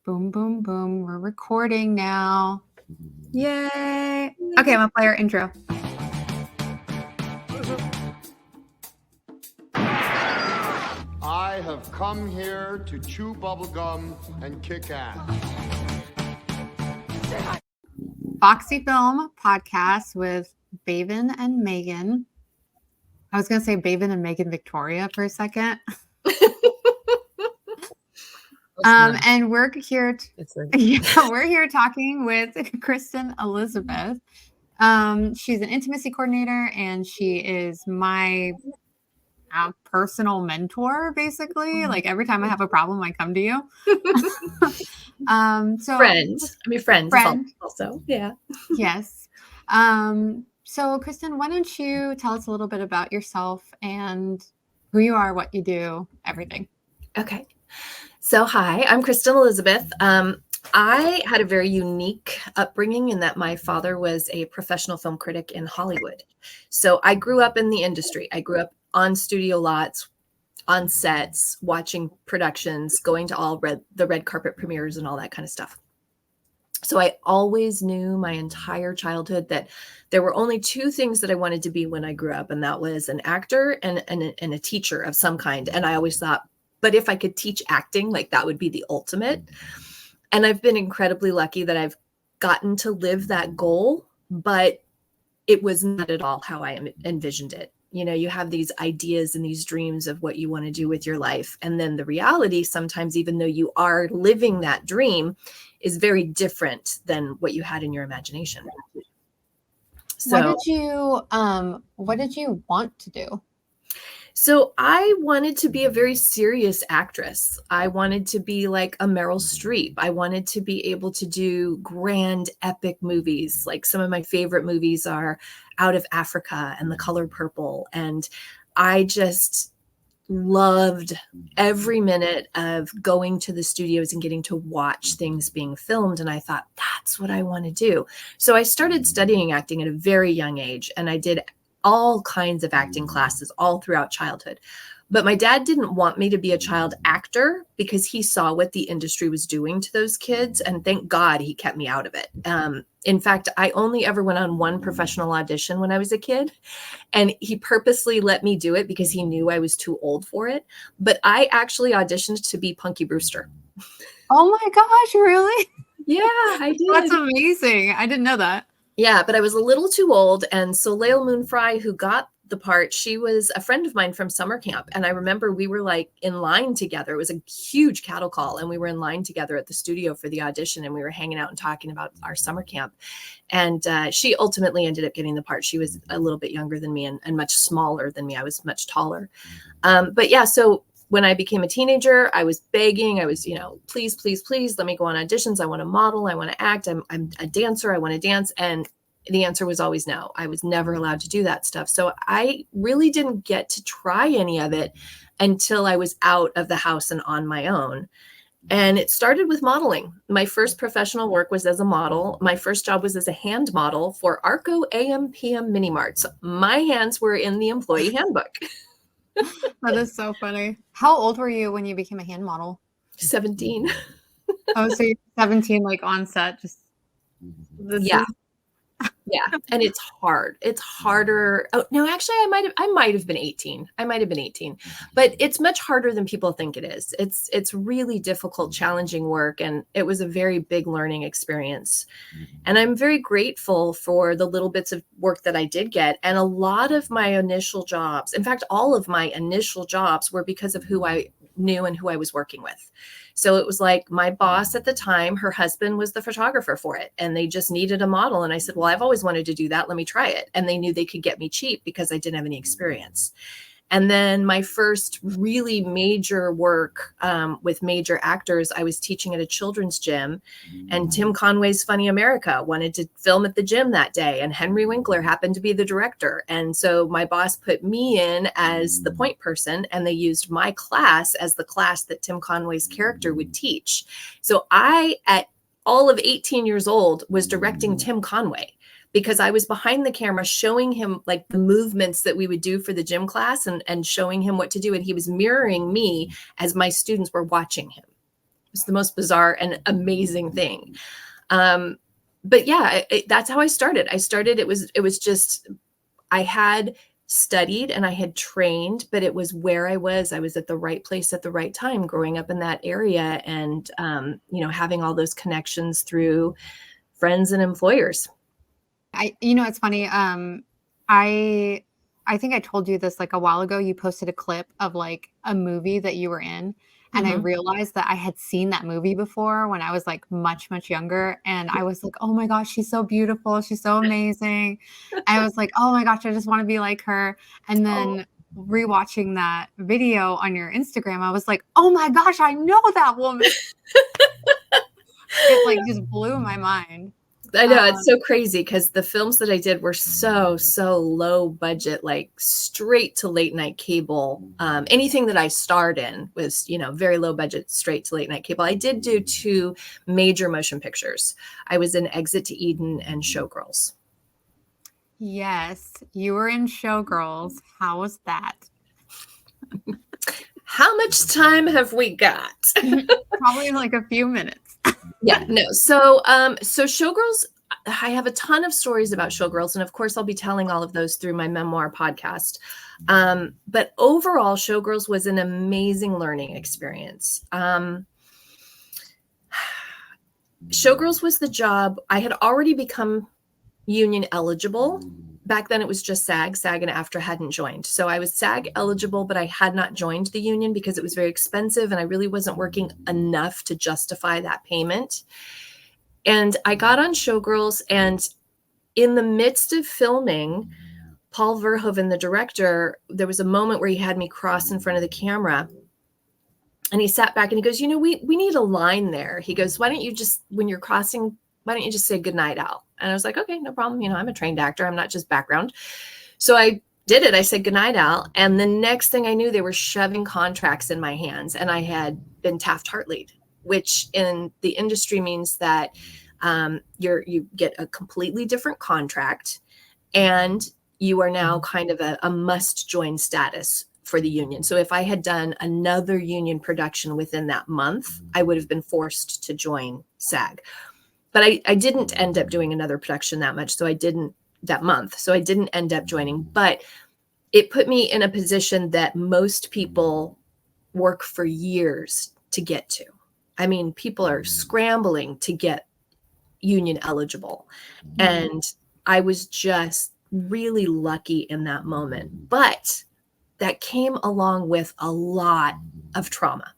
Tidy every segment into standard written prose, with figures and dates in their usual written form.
Boom, boom, boom. We're recording now. Yay. Okay, I'm going to play our intro. I have come here to chew bubblegum and kick ass. Foxy Film podcast with Baven and Megan. I was going to say Baven and Megan Victoria for a second. And we're here. We're here talking with Kristen Elizabeth. She's an intimacy coordinator, and she is my personal mentor, basically. Like every time I have a problem, I come to you. Friend also. Yeah. Yes. So Kristen, why don't you tell us a little bit about yourself and who you are, what you do, everything. Okay. So hi, I'm Kristen Elizabeth. I had a very unique upbringing in that my father was a professional film critic in Hollywood. So I grew up in the industry. I grew up on studio lots, on sets, watching productions, going to all the red carpet premieres and all that kind of stuff. So I always knew my entire childhood that there were only two things that I wanted to be when I grew up, and that was an actor and a teacher of some kind. And I always thought, but if I could teach acting, like that would be the ultimate. And I've been incredibly lucky that I've gotten to live that goal, but it was not at all how I envisioned it. You know, you have these ideas and these dreams of what you want to do with your life. And then the reality, sometimes, even though you are living that dream, is very different than what you had in your imagination. So what did you want to do? So I wanted to be a very serious actress. I wanted to be like a Meryl Streep. I wanted to be able to do grand, epic movies. Like some of my favorite movies are Out of Africa and The Color Purple. And I just loved every minute of going to the studios and getting to watch things being filmed. And I thought, that's what I want to do. So I started studying acting at a very young age, and I did all kinds of acting classes all throughout childhood. But my dad didn't want me to be a child actor because he saw what the industry was doing to those kids. And thank God he kept me out of it. In fact, I only ever went on one professional audition when I was a kid. And he purposely let me do it because he knew I was too old for it. But I actually auditioned to be Punky Brewster. Oh my gosh, really? Yeah, I did. That's amazing. I didn't know that. Yeah, but I was a little too old. And so Lael Moon Fry, who got the part, she was a friend of mine from summer camp. And I remember we were like in line together. It was a huge cattle call. And we were in line together at the studio for the audition. And we were hanging out and talking about our summer camp. And she ultimately ended up getting the part. She was a little bit younger than me and much smaller than me. I was much taller. But yeah, so when I became a teenager, I was begging. I was, please, please, please let me go on auditions. I want to model. I want to act. I'm a dancer. I want to dance. And the answer was always no. I was never allowed to do that stuff. So I really didn't get to try any of it until I was out of the house and on my own. And it started with modeling. My first professional work was as a model. My first job was as a hand model for Arco AM PM Mini Marts. My hands were in the employee handbook. That is so funny. How old were you when you became a hand model? 17. Oh, so you're 17, like on set, just yeah. Yeah. And it's hard. It's harder. Oh, no, actually I might have been 18. But it's much harder than people think it is. It's really difficult, challenging work. And it was a very big learning experience. And I'm very grateful for the little bits of work that I did get. And a lot of my initial jobs, in fact, all of my initial jobs were because of who I knew and who I was working with. So it was like my boss at the time, her husband was the photographer for it, and they just needed a model. And I said, well, I've always wanted to do that. Let me try it. And they knew they could get me cheap because I didn't have any experience. And then my first really major work with major actors, I was teaching at a children's gym, and Tim Conway's Funny America wanted to film at the gym that day. And Henry Winkler happened to be the director. And so my boss put me in as the point person, and they used my class as the class that Tim Conway's character would teach. So I, at all of 18 years old, was directing Tim Conway, because I was behind the camera showing him like the movements that we would do for the gym class and showing him what to do. And he was mirroring me as my students were watching him. was the most bizarre and amazing thing. But yeah, that's how I started. It was just, I had studied and I had trained, but it was where I was at the right place at the right time, growing up in that area, and, having all those connections through friends and employers. It's funny. I think I told you this like a while ago. You posted a clip of like a movie that you were in. And I realized that I had seen that movie before when I was like much, much younger. And I was like, oh my gosh, she's so beautiful. She's so amazing. I was like, oh my gosh, I just want to be like her. And then rewatching that video on your Instagram, I was like, oh my gosh, I know that woman. It like just blew my mind. I know, it's so crazy because the films that I did were so low budget, like straight to late night cable. Anything that I starred in was, very low budget, straight to late night cable. I did do 2 major motion pictures. I was in Exit to Eden and Showgirls. Yes, you were in Showgirls. How was that? How much time have we got? Probably like a few minutes. Yeah, no. So Showgirls, I have a ton of stories about Showgirls, and of course I'll be telling all of those through my memoir podcast. But overall, Showgirls was an amazing learning experience. Showgirls was the job. I had already become union eligible. Back then it was just SAG. SAG and AFTRA hadn't joined. So I was SAG eligible, but I had not joined the union because it was very expensive and I really wasn't working enough to justify that payment. And I got on Showgirls, and in the midst of filming, Paul Verhoeven, the director, there was a moment where he had me cross in front of the camera, and he sat back and he goes, we need a line there. He goes, why don't you just, when you're crossing, why don't you just say goodnight, Al? And I was like, okay, no problem. I'm a trained actor. I'm not just background. So I did it. I said goodnight, Al. And the next thing I knew, they were shoving contracts in my hands, and I had been Taft-Hartley'd, which in the industry means that you get a completely different contract, and you are now kind of a must join status for the union. So if I had done another union production within that month, I would have been forced to join SAG. But I didn't end up doing another production that month. So I didn't end up joining, but it put me in a position that most people work for years to get to. I mean, people are scrambling to get union eligible. And I was just really lucky in that moment. But that came along with a lot of trauma.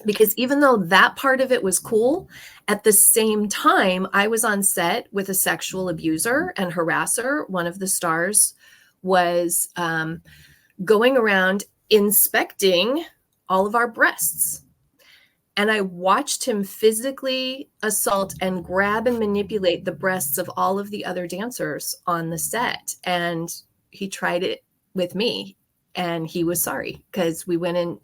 Because even though that part of it was cool, at the same time, I was on set with a sexual abuser and harasser. One of the stars was going around inspecting all of our breasts. And I watched him physically assault and grab and manipulate the breasts of all of the other dancers on the set. And he tried it with me, and he was sorry, because we went in.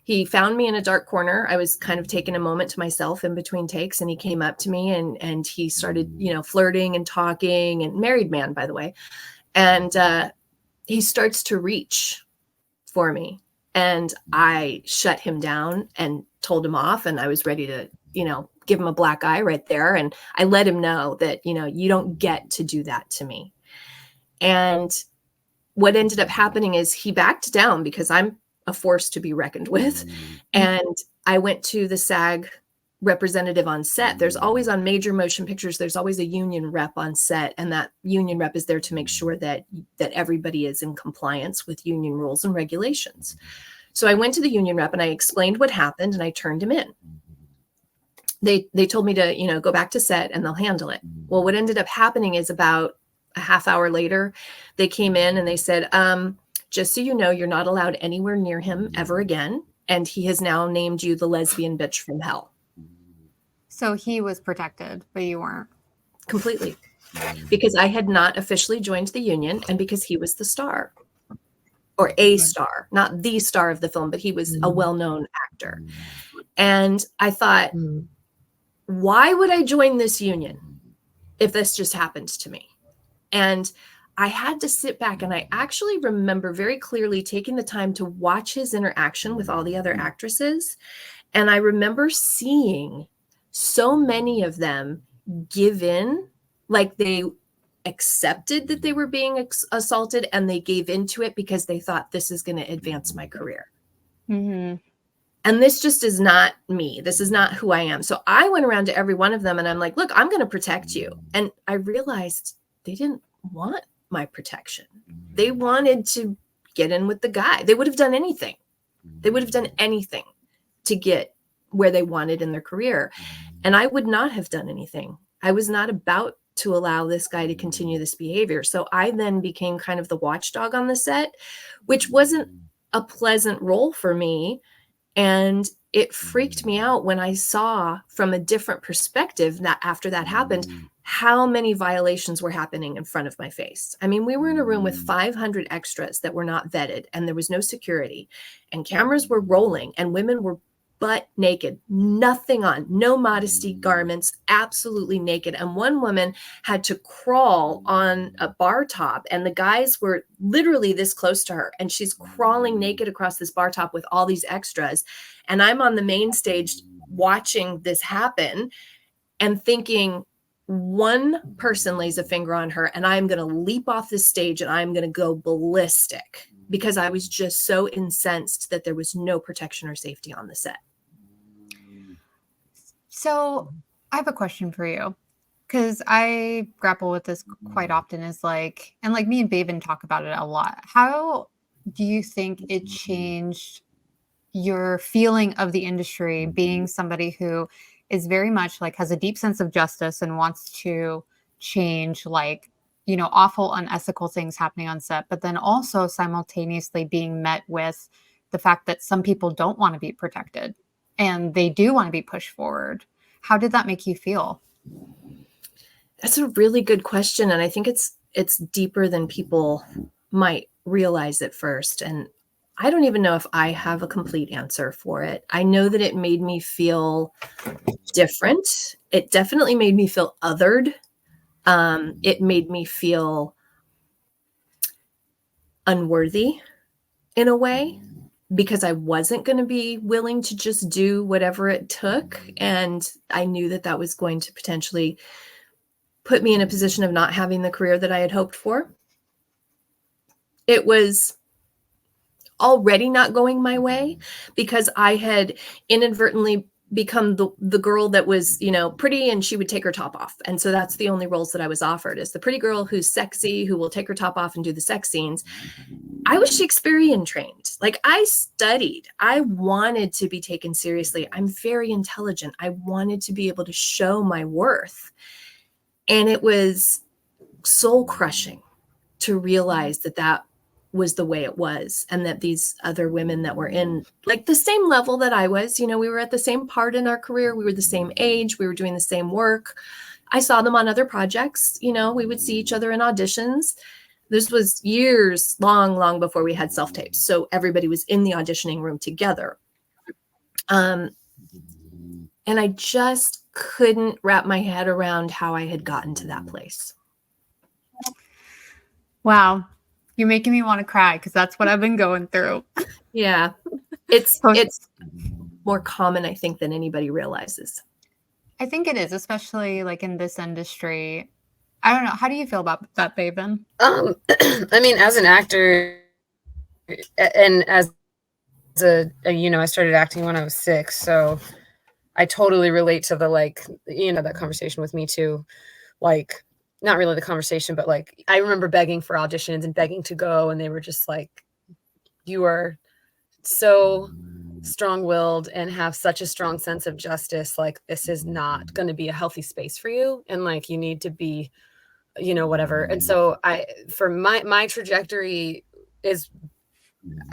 He found me in a dark corner. I was kind of taking a moment to myself in between takes, and he came up to me and he started, flirting and talking, and married man, by the way. And he starts to reach for me, and I shut him down and told him off, and I was ready to, give him a black eye right there. And I let him know that, you don't get to do that to me. And what ended up happening is he backed down, because I'm a force to be reckoned with. And I went to the SAG representative on set. There's always, on major motion pictures, there's always a union rep on set. And that union rep is there to make sure that everybody is in compliance with union rules and regulations. So I went to the union rep and I explained what happened, and I turned him in. They told me to, go back to set and they'll handle it. Well, what ended up happening is about a half hour later, they came in and they said, just so you know, you're not allowed anywhere near him ever again. And he has now named you the lesbian bitch from hell. So he was protected, but you weren't. Completely. Because I had not officially joined the union, and because he was the star, or a star, not the star of the film, but he was a well-known actor. And I thought, why would I join this union if this just happened to me? And I had to sit back, and I actually remember very clearly taking the time to watch his interaction with all the other actresses And I remember seeing so many of them give in, like they accepted that they were being assaulted and they gave into it because they thought this is going to advance my career. Mm-hmm. And this just is not me. This is not who I am. So I went around to every one of them and I'm like, look, I'm going to protect you. And I realized they didn't want my protection. They wanted to get in with the guy. They would have done anything. They would have done anything to get where they wanted in their career. And I would not have done anything. I was not about to allow this guy to continue this behavior. So I then became kind of the watchdog on the set, which wasn't a pleasant role for me. And it freaked me out when I saw from a different perspective that after that happened, how many violations were happening in front of my face. I mean, we were in a room with 500 extras that were not vetted and there was no security and cameras were rolling and women were butt naked, nothing on, no modesty garments, absolutely naked. And one woman had to crawl on a bar top and the guys were literally this close to her and she's crawling naked across this bar top with all these extras. And I'm on the main stage watching this happen and thinking, one person lays a finger on her and I'm going to leap off this stage and I'm going to go ballistic because I was just so incensed that there was no protection or safety on the set. So I have a question for you because I grapple with this quite often is like, and like me and Baven talk about it a lot. How do you think it changed your feeling of the industry being somebody who is very much like has a deep sense of justice and wants to change like, you know, awful, unethical things happening on set, but then also simultaneously being met with the fact that some people don't want to be protected and they do want to be pushed forward. How did that make you feel? That's a really good question. And I think it's deeper than people might realize at first. And I don't even know if I have a complete answer for it. I know that it made me feel different. It definitely made me feel othered. It made me feel unworthy in a way because I wasn't going to be willing to just do whatever it took. And I knew that that was going to potentially put me in a position of not having the career that I had hoped for. It was already not going my way because I had inadvertently become the girl that was, you know, pretty and she would take her top off. And so that's the only roles that I was offered is the pretty girl who's sexy, who will take her top off and do the sex scenes. I was Shakespearean trained. Like I studied. I wanted to be taken seriously. I'm very intelligent. I wanted to be able to show my worth. And it was soul crushing to realize that that was the way it was. And that these other women that were in like the same level that I was, you know, we were at the same part in our career. We were the same age. We were doing the same work. I saw them on other projects. You know, we would see each other in auditions. This was years long before we had self-tapes. So everybody was in the auditioning room together. And I just couldn't wrap my head around how I had gotten to that place. Wow. You're making me want to cry because that's what I've been going through. Yeah. It's more common, I think, than anybody realizes. I think it is, especially like in this industry. I don't know. How do you feel about that, Baven? I mean, as an actor and as you know, I started acting when I was 6. So I totally relate to the, like, you know, that conversation with me too. Like, not really the conversation, but like, I remember begging for auditions and begging to go. And they were just like, you are so strong-willed and have such a strong sense of justice. Like, this is not going to be a healthy space for you. And like, you need to be, you know, whatever. And so for my trajectory is,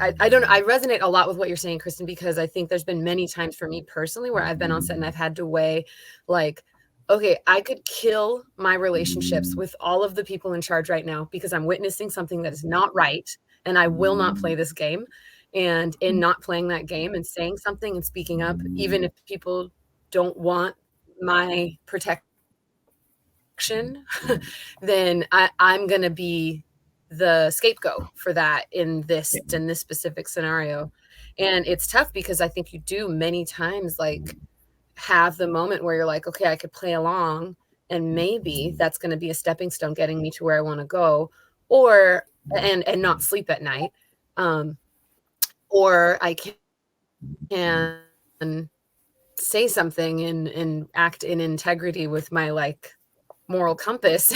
I don't know. I resonate a lot with what you're saying, Kristen, because I think there's been many times for me personally where I've been on set and I've had to weigh like, okay, I could kill my relationships with all of the people in charge right now because I'm witnessing something that is not right. And I will not play this game. And in not playing that game and saying something and speaking up, even if people don't want my protection, then I'm going to be the scapegoat for that in this specific scenario. And it's tough because I think you do many times like have the moment where you're like, okay, I could play along and maybe that's going to be a stepping stone getting me to where I want to go, or and not sleep at night. Or I can say something and act in integrity with my like moral compass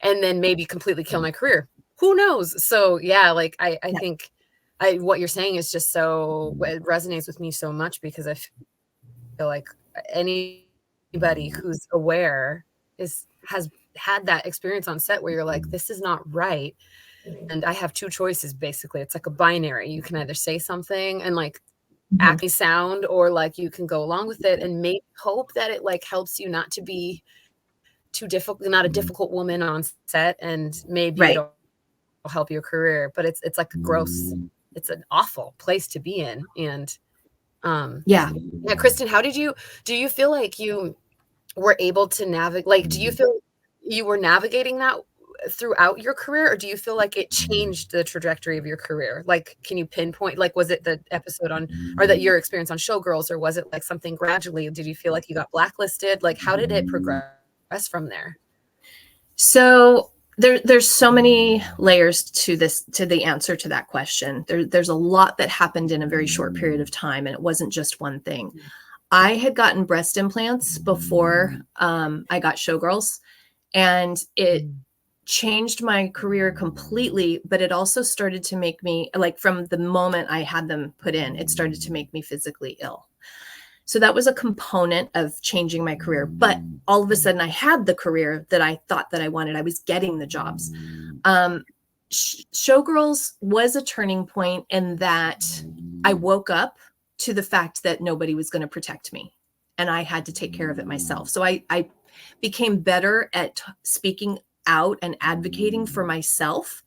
and then maybe completely kill my career. Who knows? So yeah, like I think what you're saying is just so, it resonates with me so much because I feel like anybody who's aware has had that experience on set where you're like, this is not right. And I have two choices, basically. It's like a binary. You can either say something and like act sound, or like you can go along with it and maybe hope that it like helps you not to be too difficult, not a difficult woman on set, and maybe it'll help your career. But it's like gross. It's an awful place to be in. And yeah, Kristen, do you feel like you were able to navigate, like, do you feel you were navigating that throughout your career, or do you feel like it changed the trajectory of your career? Like, can you pinpoint, like, was it the episode on, or that your experience on Showgirls, or was it like something gradually? Did you feel like you got blacklisted? Like, how did it progress from there? So there's so many layers to this, to the answer to that question. There's a lot that happened in a very short period of time, and it wasn't just one thing. I had gotten breast implants before I got Showgirls, and it changed my career completely, but it also started to make me, like, from the moment I had them put in, it started to make me physically ill. So that was a component of changing my career. But all of a sudden I had the career that I thought that I wanted. I was getting the jobs. Showgirls was a turning point in that I woke up to the fact that nobody was going to protect me and I had to take care of it myself. So I became better at speaking out and advocating for myself,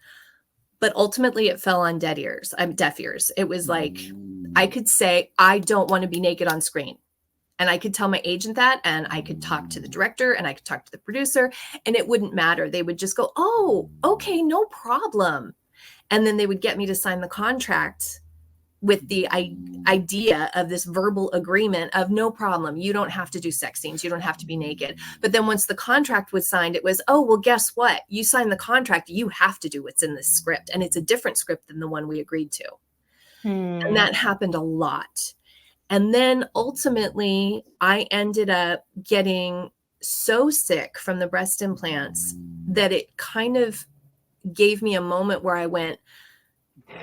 but ultimately it fell on deaf ears. It was like, I could say, I don't want to be naked on screen. And I could tell my agent that, and I could talk to the director, and I could talk to the producer, and it wouldn't matter. They would just go, oh, okay, no problem. And then they would get me to sign the contract with the idea of this verbal agreement of no problem. You don't have to do sex scenes. You don't have to be naked. But then once the contract was signed, it was, oh, well, guess what? You signed the contract. You have to do what's in this script. And it's a different script than the one we agreed to. And that happened a lot. And then ultimately, I ended up getting so sick from the breast implants that it kind of gave me a moment where I went,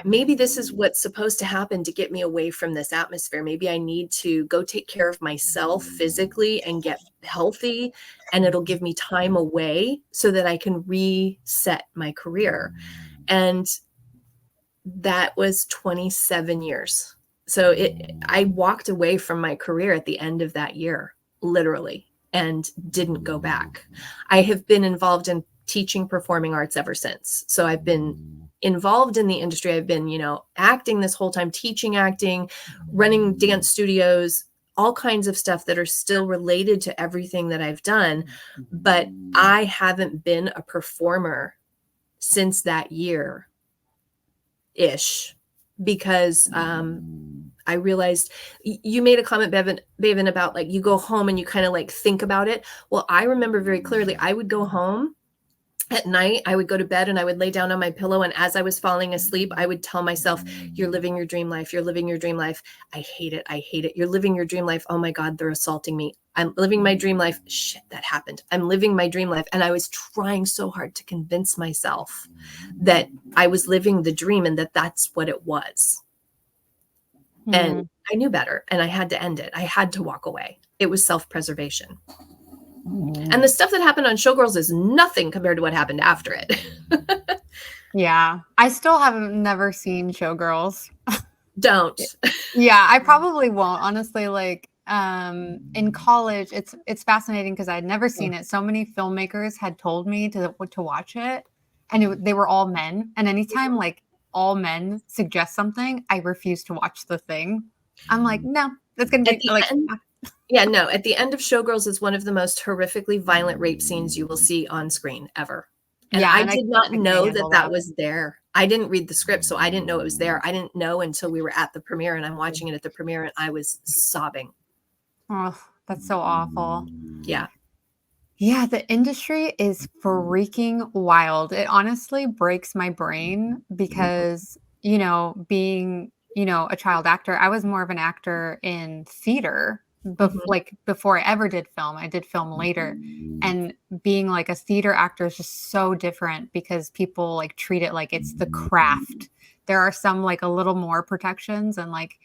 maybe this is what's supposed to happen to get me away from this atmosphere. Maybe I need to go take care of myself physically and get healthy, and it'll give me time away so that I can reset my career. And that was 27 years. So I walked away from my career at the end of that year, literally, and didn't go back. I have been involved in teaching performing arts ever since. So I've been involved in the industry. I've been, acting this whole time, teaching acting, running dance studios, all kinds of stuff that are still related to everything that I've done. But I haven't been a performer since that year-ish, because I realized you made a comment, Bevan, about like you go home and you kind of like think about it. Well, I remember very clearly, I would go home at night, I would go to bed and I would lay down on my pillow. And as I was falling asleep, I would tell myself, you're living your dream life. You're living your dream life. I hate it. I hate it. You're living your dream life. Oh my God, they're assaulting me. I'm living my dream life. Shit, that happened. I'm living my dream life. And I was trying so hard to convince myself that I was living the dream and that that's what it was. And I knew better, and I had to end it. I had to walk away. It was self-preservation. And the stuff that happened on Showgirls is nothing compared to what happened after it. Yeah. I still never seen Showgirls. Don't. Yeah, I probably won't. Honestly, like in college, it's fascinating because I'd never seen it. So many filmmakers had told me to watch it, and they were all men. And anytime like all men suggest something, I refuse to watch the thing. I'm like, no, that's gonna be like. Yeah, no. At the end of Showgirls is one of the most horrifically violent rape scenes you will see on screen ever. And I did not know that was there. I didn't read the script, so I didn't know it was there. I didn't know until we were at the premiere, and I'm watching it at the premiere, and I was sobbing. Oh, that's so awful. Yeah. Yeah, the industry is freaking wild. It honestly breaks my brain because, being, a child actor, I was more of an actor in theater before I ever did film. I did film later. And being like a theater actor is just so different because people like treat it like it's the craft. There are some like a little more protections, and like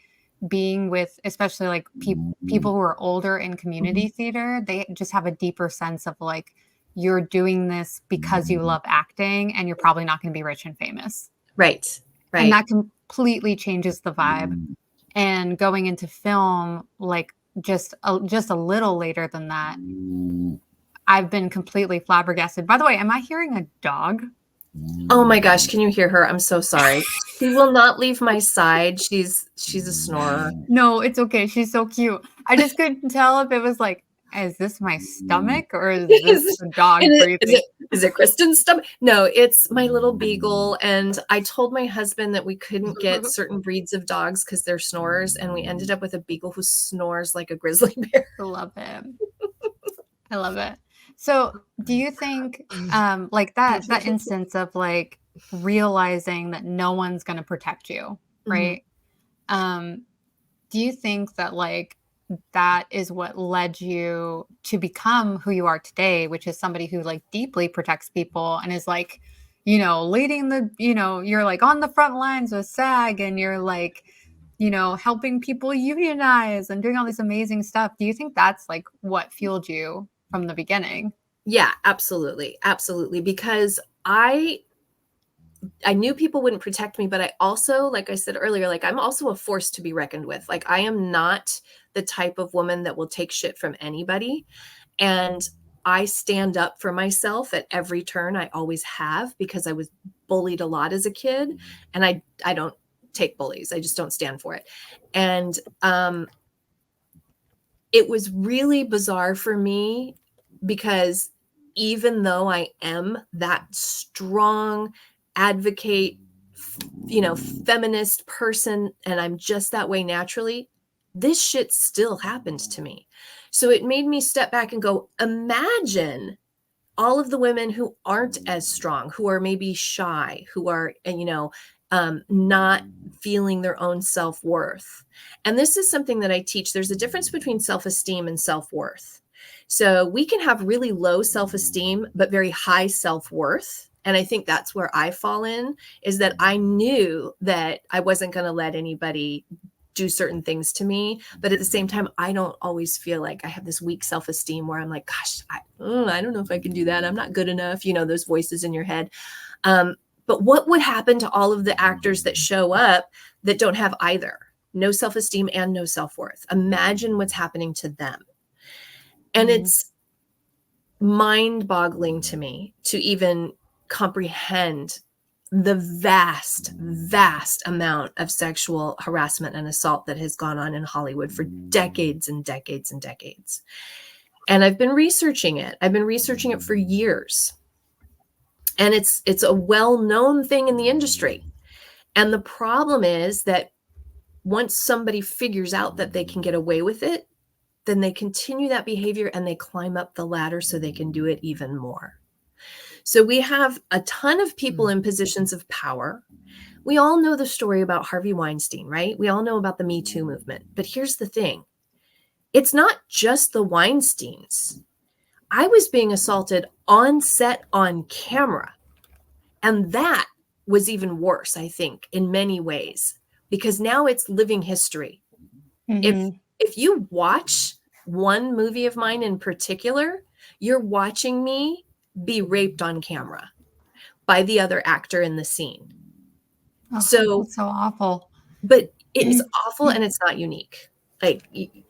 being with especially like people who are older in community theater, they just have a deeper sense of like, you're doing this because you love acting and you're probably not going to be rich and famous. Right. And that completely changes the vibe. And going into film, like just a little later than that, I've been completely flabbergasted. By the way, am I hearing a dog? Oh my gosh, can you hear her? I'm so sorry. She will not leave my side. She's a snorer. No, it's okay. She's so cute. I just couldn't tell if it was like, is this my stomach or is this the dog breathing? Is it Kristen's stomach? No, it's my little beagle. And I told my husband that we couldn't get certain breeds of dogs because they're snorers. And we ended up with a beagle who snores like a grizzly bear. I love it. I love it. So do you think like that instance of like realizing that no one's going to protect you, right? Do you think that like that is what led you to become who you are today, which is somebody who like deeply protects people and is like, leading the, you're like on the front lines with SAG and you're like, helping people unionize and doing all this amazing stuff. Do you think that's like what fueled you from the beginning? Yeah, absolutely. Absolutely. Because I knew people wouldn't protect me, but I also, like I said earlier, like I'm also a force to be reckoned with. Like I am not the type of woman that will take shit from anybody. And I stand up for myself at every turn. I always have, because I was bullied a lot as a kid, and I don't take bullies. I just don't stand for it. And it was really bizarre for me because even though I am that strong advocate, feminist person, and I'm just that way naturally, this shit still happened to me. So it made me step back and go, imagine all of the women who aren't as strong, who are maybe shy, who are, not feeling their own self-worth. And this is something that I teach. There's a difference between self-esteem and self-worth. So we can have really low self-esteem, but very high self-worth. And I think that's where I fall in, is that I knew that I wasn't going to let anybody do certain things to me. But at the same time, I don't always feel like I have this weak self-esteem where I'm like, gosh, I don't know if I can do that. I'm not good enough. Those voices in your head. But what would happen to all of the actors that show up that don't have either? No self-esteem and no self-worth. Imagine what's happening to them. And it's mind-boggling to me to even comprehend the vast, vast amount of sexual harassment and assault that has gone on in Hollywood for decades and decades and decades. And I've been researching it. I've been researching it for years. And it's a well-known thing in the industry. And the problem is that once somebody figures out that they can get away with it, then they continue that behavior and they climb up the ladder so they can do it even more. So we have a ton of people in positions of power. We all know the story about Harvey Weinstein, right? We all know about the Me Too movement. But here's the thing. It's not just the Weinsteins. I was being assaulted on set on camera. And that was even worse, I think, in many ways, because now it's living history. If you watch one movie of mine in particular, you're watching me be raped on camera by the other actor in the scene. Oh, so that's so awful. But it's awful and it's not unique. Like,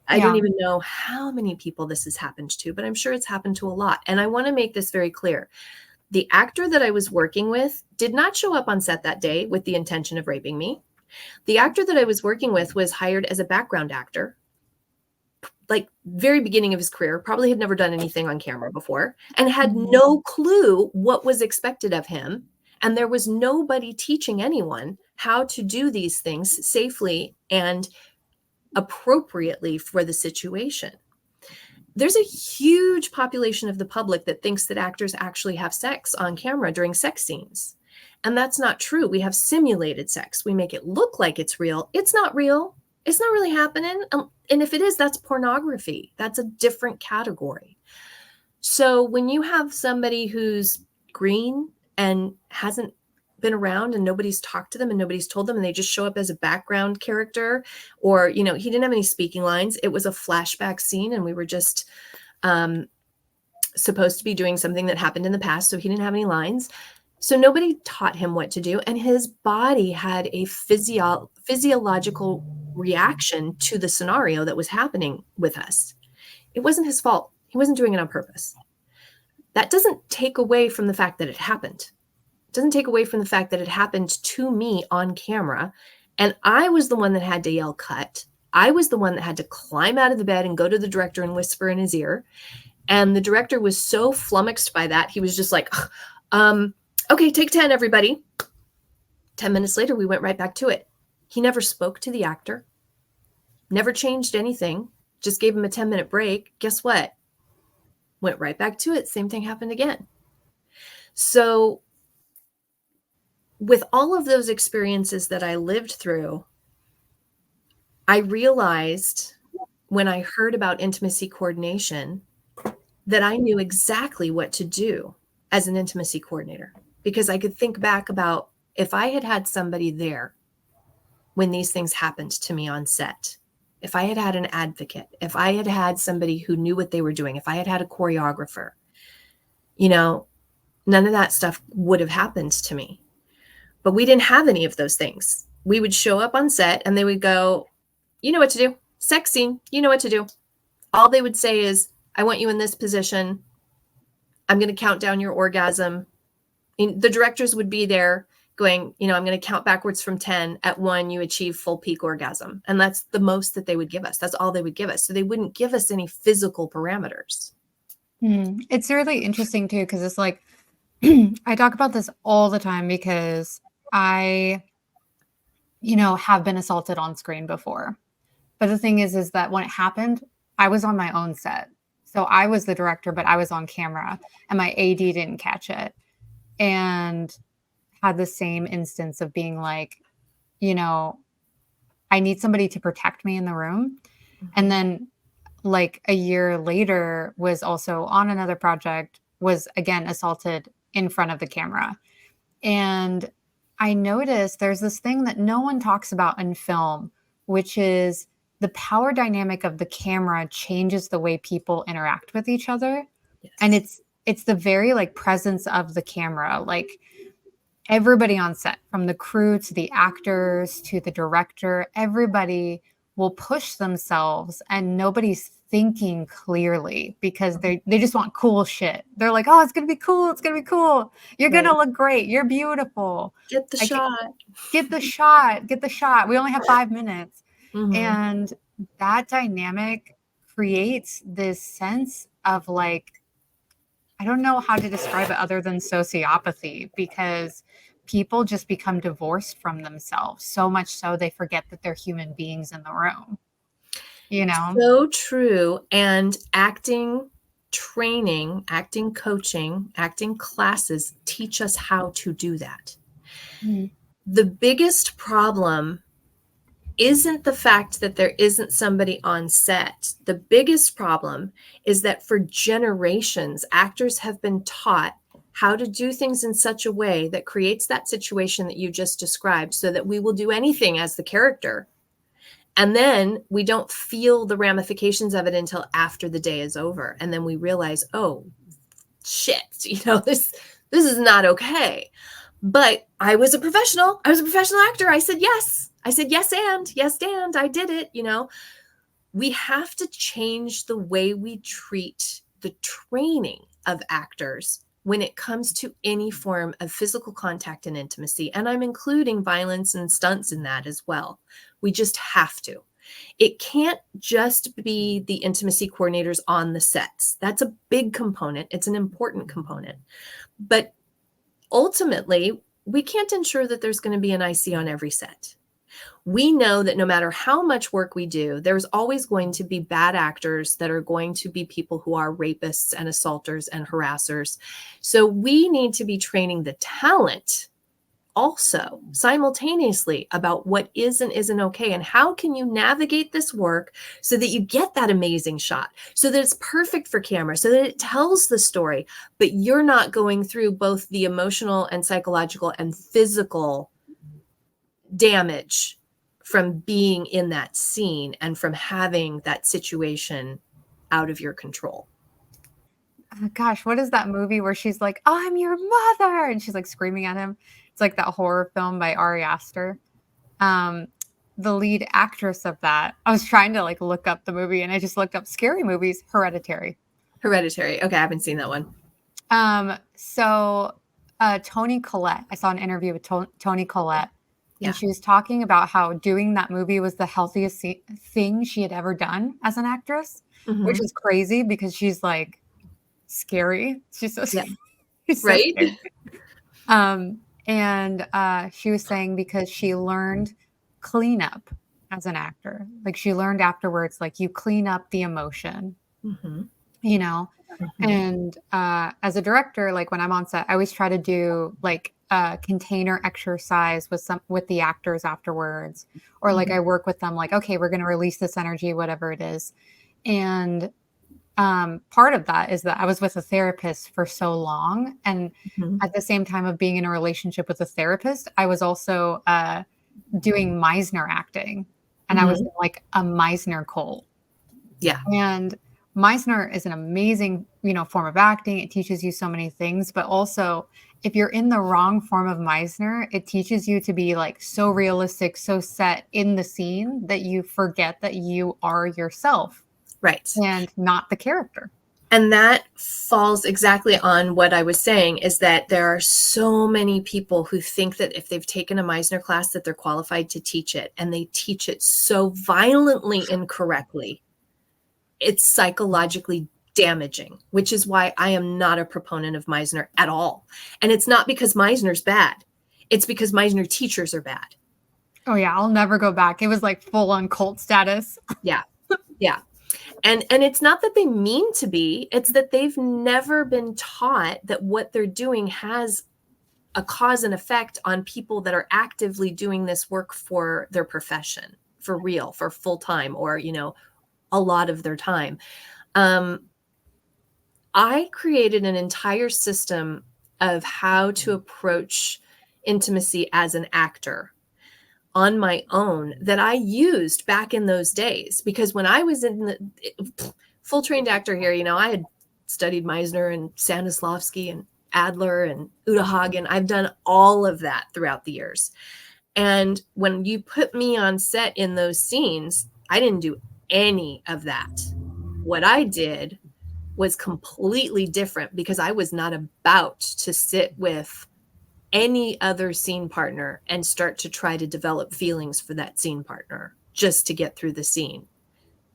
I don't even know how many people this has happened to, but I'm sure it's happened to a lot. And I want to make this very clear. The actor that I was working with did not show up on set that day with the intention of raping me. The actor that I was working with was hired as a background actor, like very beginning of his career, probably had never done anything on camera before and had no clue what was expected of him And there was nobody teaching anyone how to do these things safely and appropriately for the situation. There's a huge population of the public that thinks that actors actually have sex on camera during sex scenes. And that's not true. We have simulated sex. We make it look like it's real. It's not real. It's not really happening. And if it is, that's pornography. That's a different category. So when you have somebody who's green and hasn't been around and nobody's talked to them and nobody's told them and they just show up as a background character, or, he didn't have any speaking lines. It was a flashback scene and we were just supposed to be doing something that happened in the past. So he didn't have any lines. So nobody taught him what to do. And his body had a physiological reaction to the scenario that was happening with us. It wasn't his fault. He wasn't doing it on purpose. That doesn't take away from the fact that it happened. It doesn't take away from the fact that it happened to me on camera. And I was the one that had to yell cut. I was the one that had to climb out of the bed and go to the director and whisper in his ear. And the director was so flummoxed by that. He was just like, okay, take 10, everybody. 10 minutes later, we went right back to it. He never spoke to the actor, never changed anything, just gave him a 10-minute break. Guess what? Went right back to it. Same thing happened again. So with all of those experiences that I lived through, I realized when I heard about intimacy coordination that I knew exactly what to do as an intimacy coordinator, because I could think back about if I had had somebody there when these things happened to me on set, if I had had an advocate, if I had had somebody who knew what they were doing, if I had had a choreographer, none of that stuff would have happened to me. But we didn't have any of those things. We would show up on set and they would go, you know what to do. Sex scene, you know what to do. All they would say is, I want you in this position. I'm going to count down your orgasm. The directors would be there going, I'm going to count backwards from 10. At 1, you achieve full peak orgasm. And that's the most that they would give us. That's all they would give us. So they wouldn't give us any physical parameters. It's really interesting too, because it's like, I talk about this all the time because I, have been assaulted on screen before. But the thing is that when it happened, I was on my own set. So I was the director, but I was on camera and my AD didn't catch it. And had the same instance of being like, I need somebody to protect me in the room. Mm-hmm. And then like a year later was also on another project, was again assaulted in front of the camera. And I noticed there's this thing that no one talks about in film, which is the power dynamic of the camera changes the way people interact with each other. Yes. And it's the very like presence of the camera, like everybody on set, from the crew to the actors to the director, everybody will push themselves and nobody's thinking clearly because they just want cool shit. They're like, oh, it's going to be cool. It's going to be cool. You're going to look great. You're beautiful. Get the shot. Get the shot. Get the shot. We only have 5 minutes. Mm-hmm. And that dynamic creates this sense of like, I don't know how to describe it other than sociopathy, because people just become divorced from themselves so much so they forget that they're human beings in the room. So true. And acting training, acting coaching, acting classes teach us how to do that. Mm. The biggest problem isn't the fact that there isn't somebody on set. The biggest problem is that for generations, actors have been taught how to do things in such a way that creates that situation that you just described, so that we will do anything as the character. And then we don't feel the ramifications of it until after the day is over. And then we realize, oh, shit, this is not okay. But I was a professional. I was a professional actor. I said yes. I said yes, and I did it. We have to change the way we treat the training of actors when it comes to any form of physical contact and intimacy. And I'm including violence and stunts in that as well. We just have to. It can't just be the intimacy coordinators on the sets. That's a big component. It's an important component. But ultimately, we can't ensure that there's going to be an IC on every set. We know that no matter how much work we do, there's always going to be bad actors that are going to be people who are rapists and assaulters and harassers. So we need to be training the talent also simultaneously about what is and isn't okay, and how can you navigate this work so that you get that amazing shot, so that it's perfect for camera, so that it tells the story, but you're not going through both the emotional and psychological and physical damage from being in that scene and from having that situation out of your control. Oh, gosh, what is that movie where she's like, "I'm your mother," and she's like screaming at him? It's like that horror film by Ari Aster. The lead actress of that, I was trying to like look up the movie, and I just looked up scary movies. Hereditary. Okay, I haven't seen that one. So Toni Collette, I saw an interview with Toni Collette, Yeah. and she was talking about how doing that movie was the healthiest thing she had ever done as an actress, which is crazy because she's like scary. She's so scary. She's so right. scary. And she was saying because she learned cleanup as an actor. Like she learned afterwards, like you clean up the emotion, you know? And as a director, like when I'm on set, I always try to do like a container exercise with the actors afterwards, or like I work with them like, okay, we're going to release this energy, whatever it is. And part of that is that I was with a therapist for so long. And at the same time of being in a relationship with a therapist, I was also doing Meisner acting. And I was in like a Meisner cult. Yeah. And Meisner is an amazing, form of acting. It teaches you so many things, but also if you're in the wrong form of Meisner, it teaches you to be like so realistic, so set in the scene that you forget that you are yourself. Right. And not the character. And that falls exactly on what I was saying, is that there are so many people who think that if they've taken a Meisner class that they're qualified to teach it, and they teach it so violently incorrectly. It's psychologically damaging, which is why I am not a proponent of Meisner at all. And it's not because Meisner's bad. It's because Meisner teachers are bad. Oh yeah, I'll never go back. It was like full on cult status. Yeah. Yeah. And it's not that they mean to be, it's that they've never been taught that what they're doing has a cause and effect on people that are actively doing this work for their profession, for real, for full time, or, a lot of their time. I created an entire system of how to approach intimacy as an actor on my own that I used back in those days, because when I was in the full trained actor here, I had studied Meisner and Stanislavski and Adler and Uta Hagen. I've done all of that throughout the years. And when you put me on set in those scenes, I didn't do any of that. What I did was completely different, because I was not about to sit with any other scene partner and start to try to develop feelings for that scene partner just to get through the scene.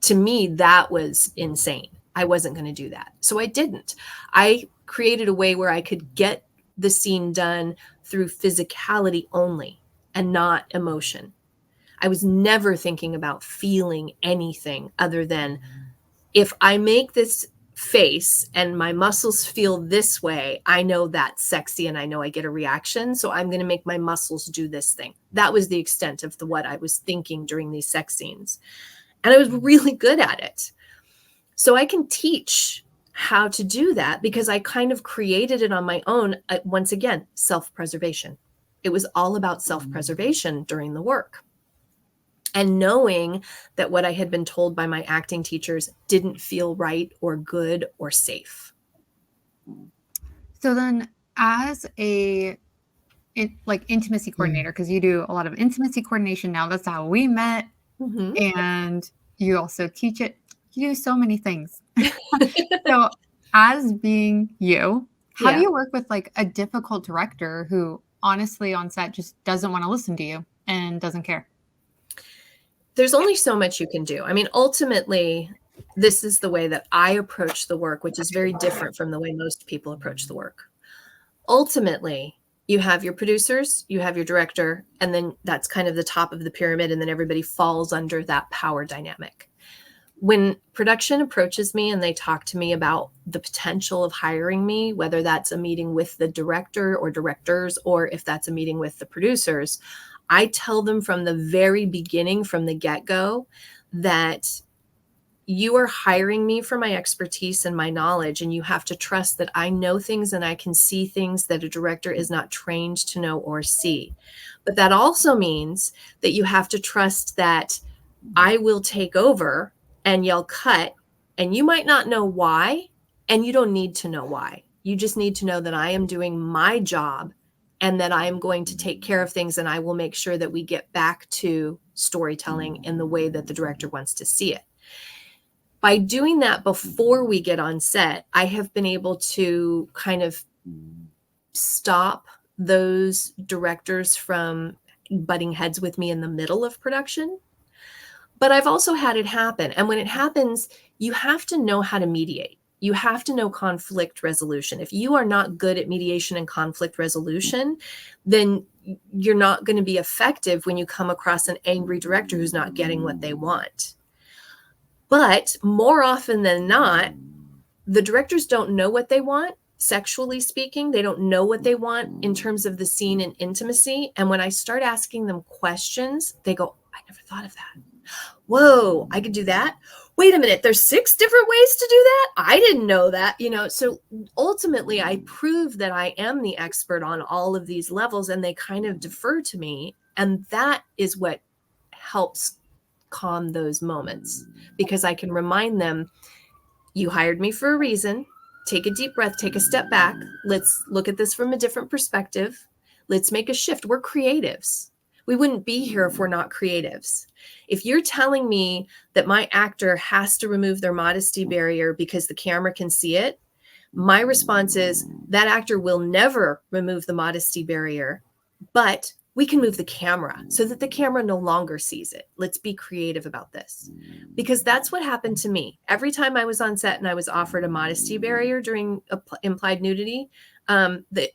To me, that was insane. I wasn't going to do that. So I didn't. I created a way where I could get the scene done through physicality only and not emotion. I was never thinking about feeling anything other than, if I make this face and my muscles feel this way, I know that's sexy and I know I get a reaction. So I'm going to make my muscles do this thing. That was the extent of what I was thinking during these sex scenes. And I was really good at it. So I can teach how to do that because I kind of created it on my own. Once again, self-preservation. It was all about self-preservation during the work. And knowing that what I had been told by my acting teachers didn't feel right or good or safe. So then, as intimacy coordinator, because you do a lot of intimacy coordination now, that's how we met. And you also teach it. You do so many things. So as being you, how do you work with like a difficult director who honestly on set just doesn't want to listen to you and doesn't care? There's only so much you can do. I mean, ultimately, this is the way that I approach the work, which is very different from the way most people approach the work. Ultimately, You have your producers, you have your director, and then that's kind of the top of the pyramid, and then everybody falls under that power dynamic. When production approaches me and they talk to me about the potential of hiring me, whether that's a meeting with the director or directors, or if that's a meeting with the producers, I tell them from the very beginning, from the get-go, that you are hiring me for my expertise and my knowledge, and you have to trust that I know things and I can see things that a director is not trained to know or see. But that also means that you have to trust that I will take over and yell cut, and you might not know why, and you don't need to know why. You just need to know that I am doing my job and that I am going to take care of things, and I will make sure that we get back to storytelling in the way that the director wants to see it. By doing that before we get on set, I have been able to kind of stop those directors from butting heads with me in the middle of production. But I've also had it happen. And when it happens, you have to know how to mediate. You have to know conflict resolution. If you are not good at mediation and conflict resolution, then you're not going to be effective when you come across an angry director who's not getting what they want. But more often than not, the directors don't know what they want, sexually speaking. They don't know what they want in terms of the scene and intimacy. And when I start asking them questions, they go, I never thought of that. Whoa, I could do that. Wait a minute, there's 6 different ways to do that? I didn't know that. So ultimately I prove that I am the expert on all of these levels, and they kind of defer to me. And that is what helps calm those moments, because I can remind them, you hired me for a reason. Take a deep breath, take a step back. Let's look at this from a different perspective. Let's make a shift. We're creatives. We wouldn't be here if we're not creatives. If you're telling me that my actor has to remove their modesty barrier because the camera can see it, my response is that actor will never remove the modesty barrier, but we can move the camera so that the camera no longer sees it. Let's be creative about this, because that's what happened to me. Every time I was on set and I was offered a modesty barrier during implied nudity,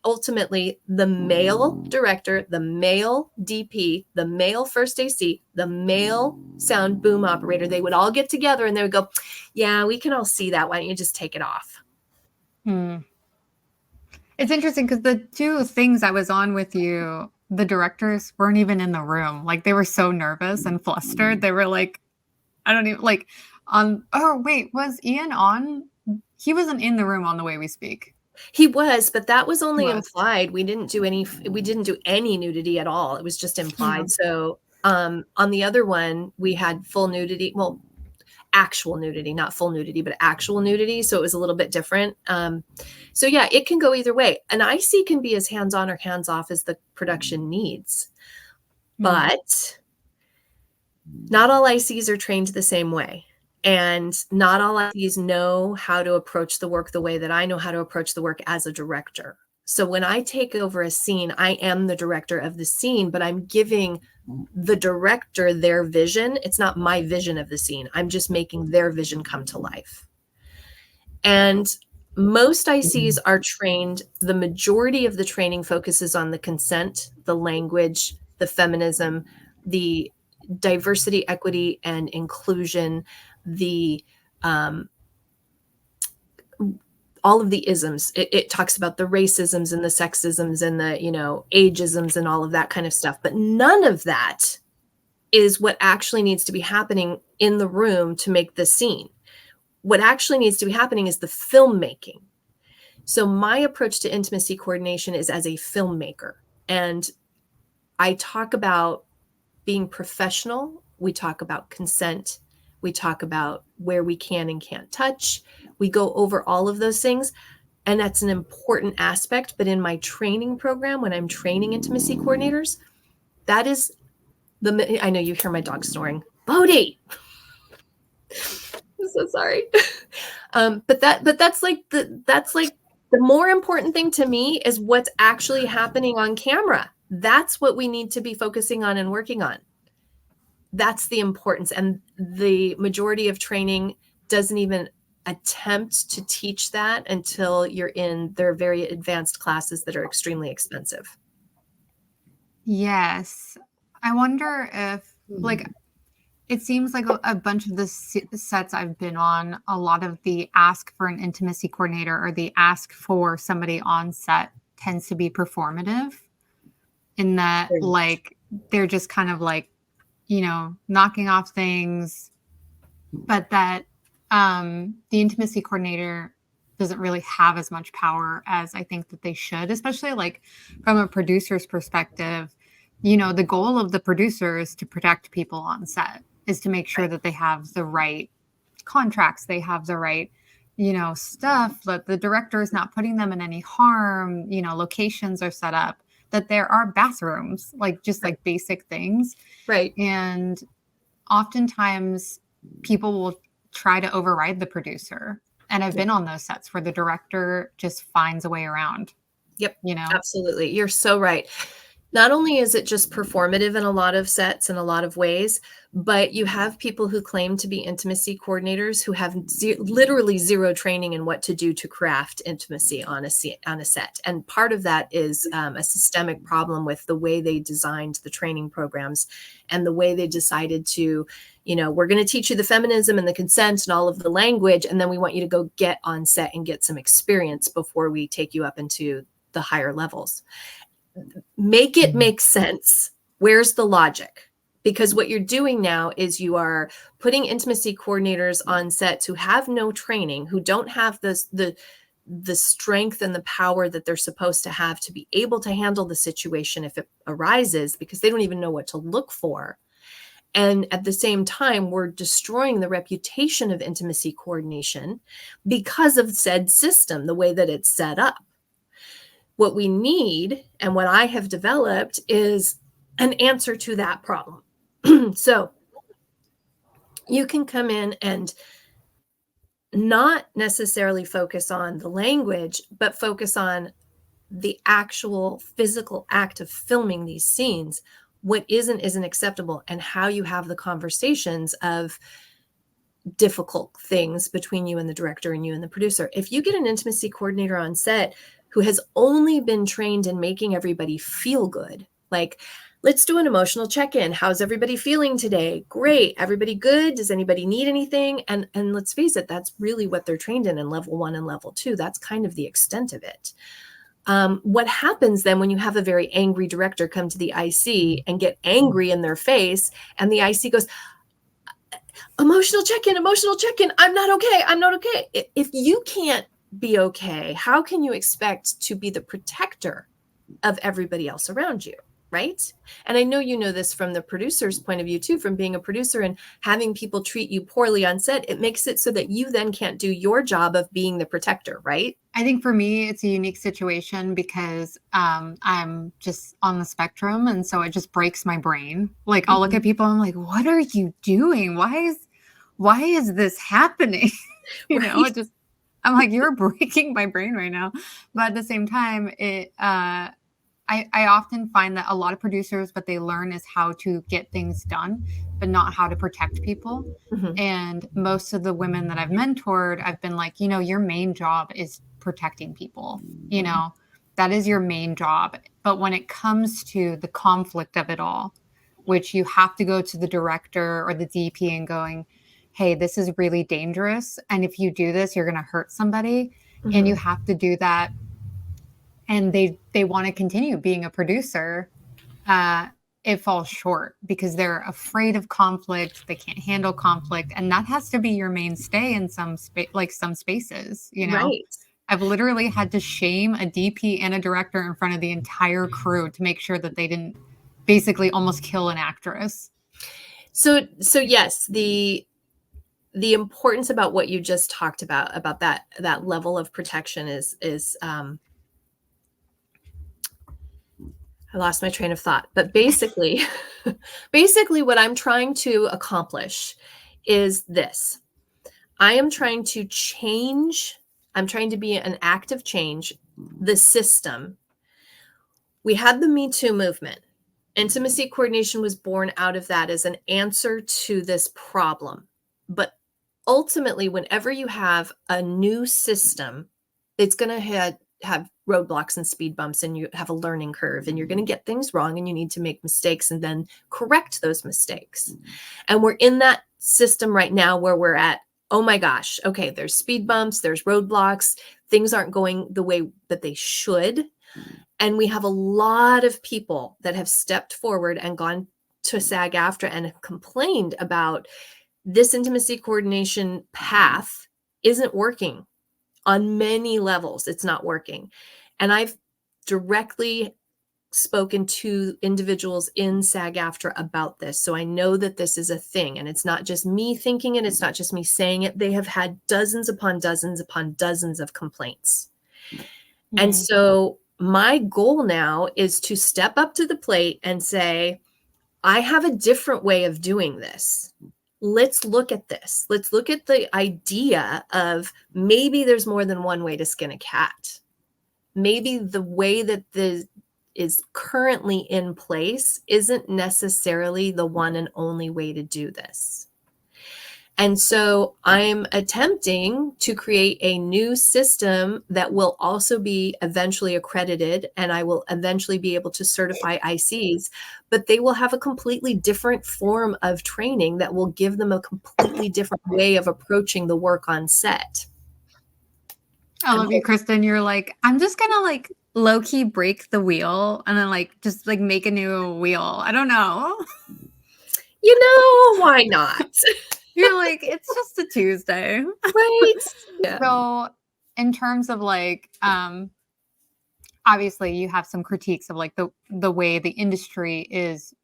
ultimately the male director, the male DP, the male first AC, the male sound boom operator, they would all get together and they would go, yeah, we can all see that. Why don't you just take it off? It's interesting because the 2 things I was on with you, the directors weren't even in the room. Like, they were so nervous and flustered. They were like, I don't even like oh wait, was Ian on? He wasn't in the room on The Way We Speak. He was, but that was only implied. We didn't do any nudity at all. It was just implied. So on the other one, we had full nudity. Well, actual nudity, not full nudity, but actual nudity. So it was a little bit different. So yeah, it can go either way. An IC can be as hands-on or hands-off as the production needs. But not all ICs are trained the same way. And not all ICs know how to approach the work the way that I know how to approach the work as a director. So when I take over a scene, I am the director of the scene, but I'm giving the director their vision. It's not my vision of the scene. I'm just making their vision come to life. And most ICs are trained. The majority of the training focuses on the consent, the language, the feminism, the diversity, equity, and inclusion, the all of the isms. It talks about the racisms and the sexisms and the, ageisms and all of that kind of stuff. But none of that is what actually needs to be happening in the room to make the scene. What actually needs to be happening is the filmmaking. So my approach to intimacy coordination is as a filmmaker. And I talk about being professional. We talk about consent. We talk about where we can and can't touch. We go over all of those things. And that's an important aspect. But in my training program, when I'm training intimacy coordinators, that is I know you hear my dog snoring. Bodhi! I'm so sorry. But that's like the more important thing to me is what's actually happening on camera. That's what we need to be focusing on and working on. That's the importance. And the majority of training doesn't even attempt to teach that until you're in their very advanced classes that are extremely expensive. Yes. I wonder if, like, it seems like a bunch of the sets I've been on, a lot of the ask for an intimacy coordinator or the ask for somebody on set tends to be performative in that, Very much. like, they're just kind of like, knocking off things, but that the intimacy coordinator doesn't really have as much power as I think that they should, especially like from a producer's perspective. The goal of the producer is to protect people on set, is to make sure that they have the right contracts, they have the right, stuff, that the director is not putting them in any harm, locations are set up, that there are bathrooms, like just like basic things. Right. And oftentimes people will try to override the producer. And I've been on those sets where the director just finds a way around. Yep. Absolutely. You're so right. Not only is it just performative in a lot of sets in a lot of ways, but you have people who claim to be intimacy coordinators who have literally zero training in what to do to craft intimacy on a set. And part of that is a systemic problem with the way they designed the training programs and the way they decided to, we're going to teach you the feminism and the consent and all of the language, and then we want you to go get on set and get some experience before we take you up into the higher levels. Make it make sense. Where's the logic? Because what you're doing now is you are putting intimacy coordinators on sets who have no training, who don't have the strength and the power that they're supposed to have to be able to handle the situation if it arises, because they don't even know what to look for. And at the same time, we're destroying the reputation of intimacy coordination because of said system, the way that it's set up. What we need, and what I have developed, is an answer to that problem. So you can come in and not necessarily focus on the language, but focus on the actual physical act of filming these scenes. What isn't acceptable, and how you have the conversations of difficult things between you and the director and you and the producer. If you get an intimacy coordinator on set who has only been trained in making everybody feel good, like, let's do an emotional check-in. How's everybody feeling today? Great. Everybody good? Does anybody need anything? And let's face it, that's really what they're trained in level 1 and level 2. That's kind of the extent of it. What happens then when you have a very angry director come to the IC and get angry in their face, and the IC goes, emotional check-in, I'm not okay. If you can't be okay, how can you expect to be the protector of everybody else around you, right? And I know you know this from the producer's point of view too, from being a producer and having people treat you poorly on set. It makes it so that you then can't do your job of being the protector, right? I think for me, it's a unique situation because I'm just on the spectrum. And so it just breaks my brain. Like, I'll look at people and I'm like, what are you doing? Why is this happening? It just, I'm like, you're breaking my brain right now. But at the same time, I often find that a lot of producers, what they learn is how to get things done, but not how to protect people. Mm-hmm. And most of the women that I've mentored, I've been like, your main job is protecting people. That is your main job. But when it comes to the conflict of it all, which you have to go to the director or the DP and going, hey, this is really dangerous. And if you do this, you're going to hurt somebody. Mm-hmm. And you have to do that. And they want to continue being a producer. It falls short because they're afraid of conflict. They can't handle conflict. And that has to be your mainstay in some spaces, Right. I've literally had to shame a DP and a director in front of the entire crew to make sure that they didn't basically almost kill an actress. So yes, the importance about what you just talked about that level of protection is I lost my train of thought, but basically what I'm trying to accomplish is this. I'm trying to be an active change, the system. We had the Me Too movement. Intimacy coordination was born out of that as an answer to this problem. But ultimately, whenever you have a new system, it's going to have roadblocks and speed bumps, and you have a learning curve, and you're going to get things wrong, and you need to make mistakes and then correct those mistakes. And we're in that system right now where we're at, oh my gosh, okay, there's speed bumps, there's roadblocks, things aren't going the way that they should. And we have a lot of people that have stepped forward and gone to SAG-AFTRA and have complained about this intimacy coordination path isn't working. On many levels, it's not working. And I've directly spoken to individuals in SAG-AFTRA about this. So I know that this is a thing, and it's not just me thinking it. It's not just me saying it. They have had dozens upon dozens upon dozens of complaints. Mm-hmm. And so my goal now is to step up to the plate and say, I have a different way of doing this. Let's look at this. Let's look at the idea of maybe there's more than one way to skin a cat. Maybe the way that this is currently in place isn't necessarily the one and only way to do this. And so I'm attempting to create a new system that will also be eventually accredited, and I will eventually be able to certify ICs, but they will have a completely different form of training that will give them a completely different way of approaching the work on set. I love you, Kristen. You're like, I'm just going to like low-key break the wheel and then like just like make a new wheel. I don't know. You know, why not? You're like, it's just a Tuesday. Right. Yeah. So in terms of like, obviously you have some critiques of like the way the industry is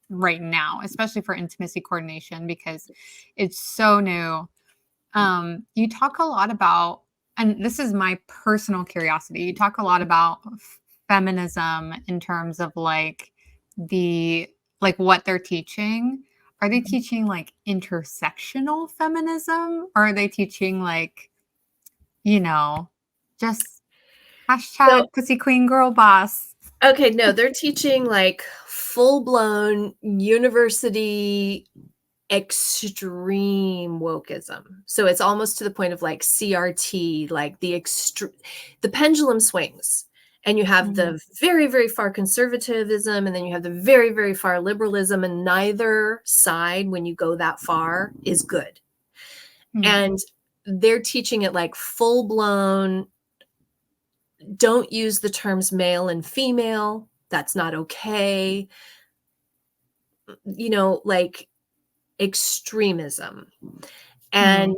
right now, especially for intimacy coordination, because it's so new. You talk a lot about, and this is my personal curiosity, you talk a lot about feminism in terms of like what they're teaching. Are they teaching like intersectional feminism, or are they teaching like, just hashtag pussy queen girl boss? Okay, no, they're teaching like full-blown university extreme wokeism. So it's almost to the point of like CRT, like the pendulum swings. And you have the very, very far conservatism, and then you have the very, very far liberalism, and neither side, when you go that far, is good. And they're teaching it like full blown, don't use the terms male and female. That's not okay. Like extremism. And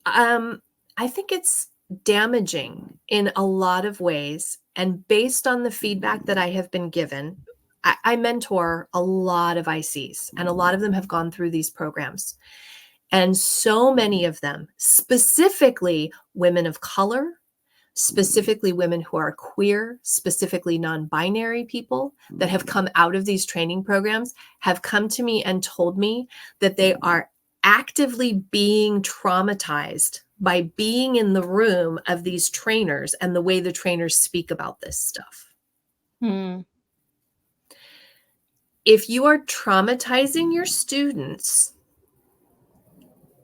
I think it's damaging in a lot of ways. And based on the feedback that I have been given, I mentor a lot of ICs, and a lot of them have gone through these programs. And so many of them, specifically women of color, specifically women who are queer, specifically non-binary people that have come out of these training programs, have come to me and told me that they are actively being traumatized by being in the room of these trainers and the way the trainers speak about this stuff. If you are traumatizing your students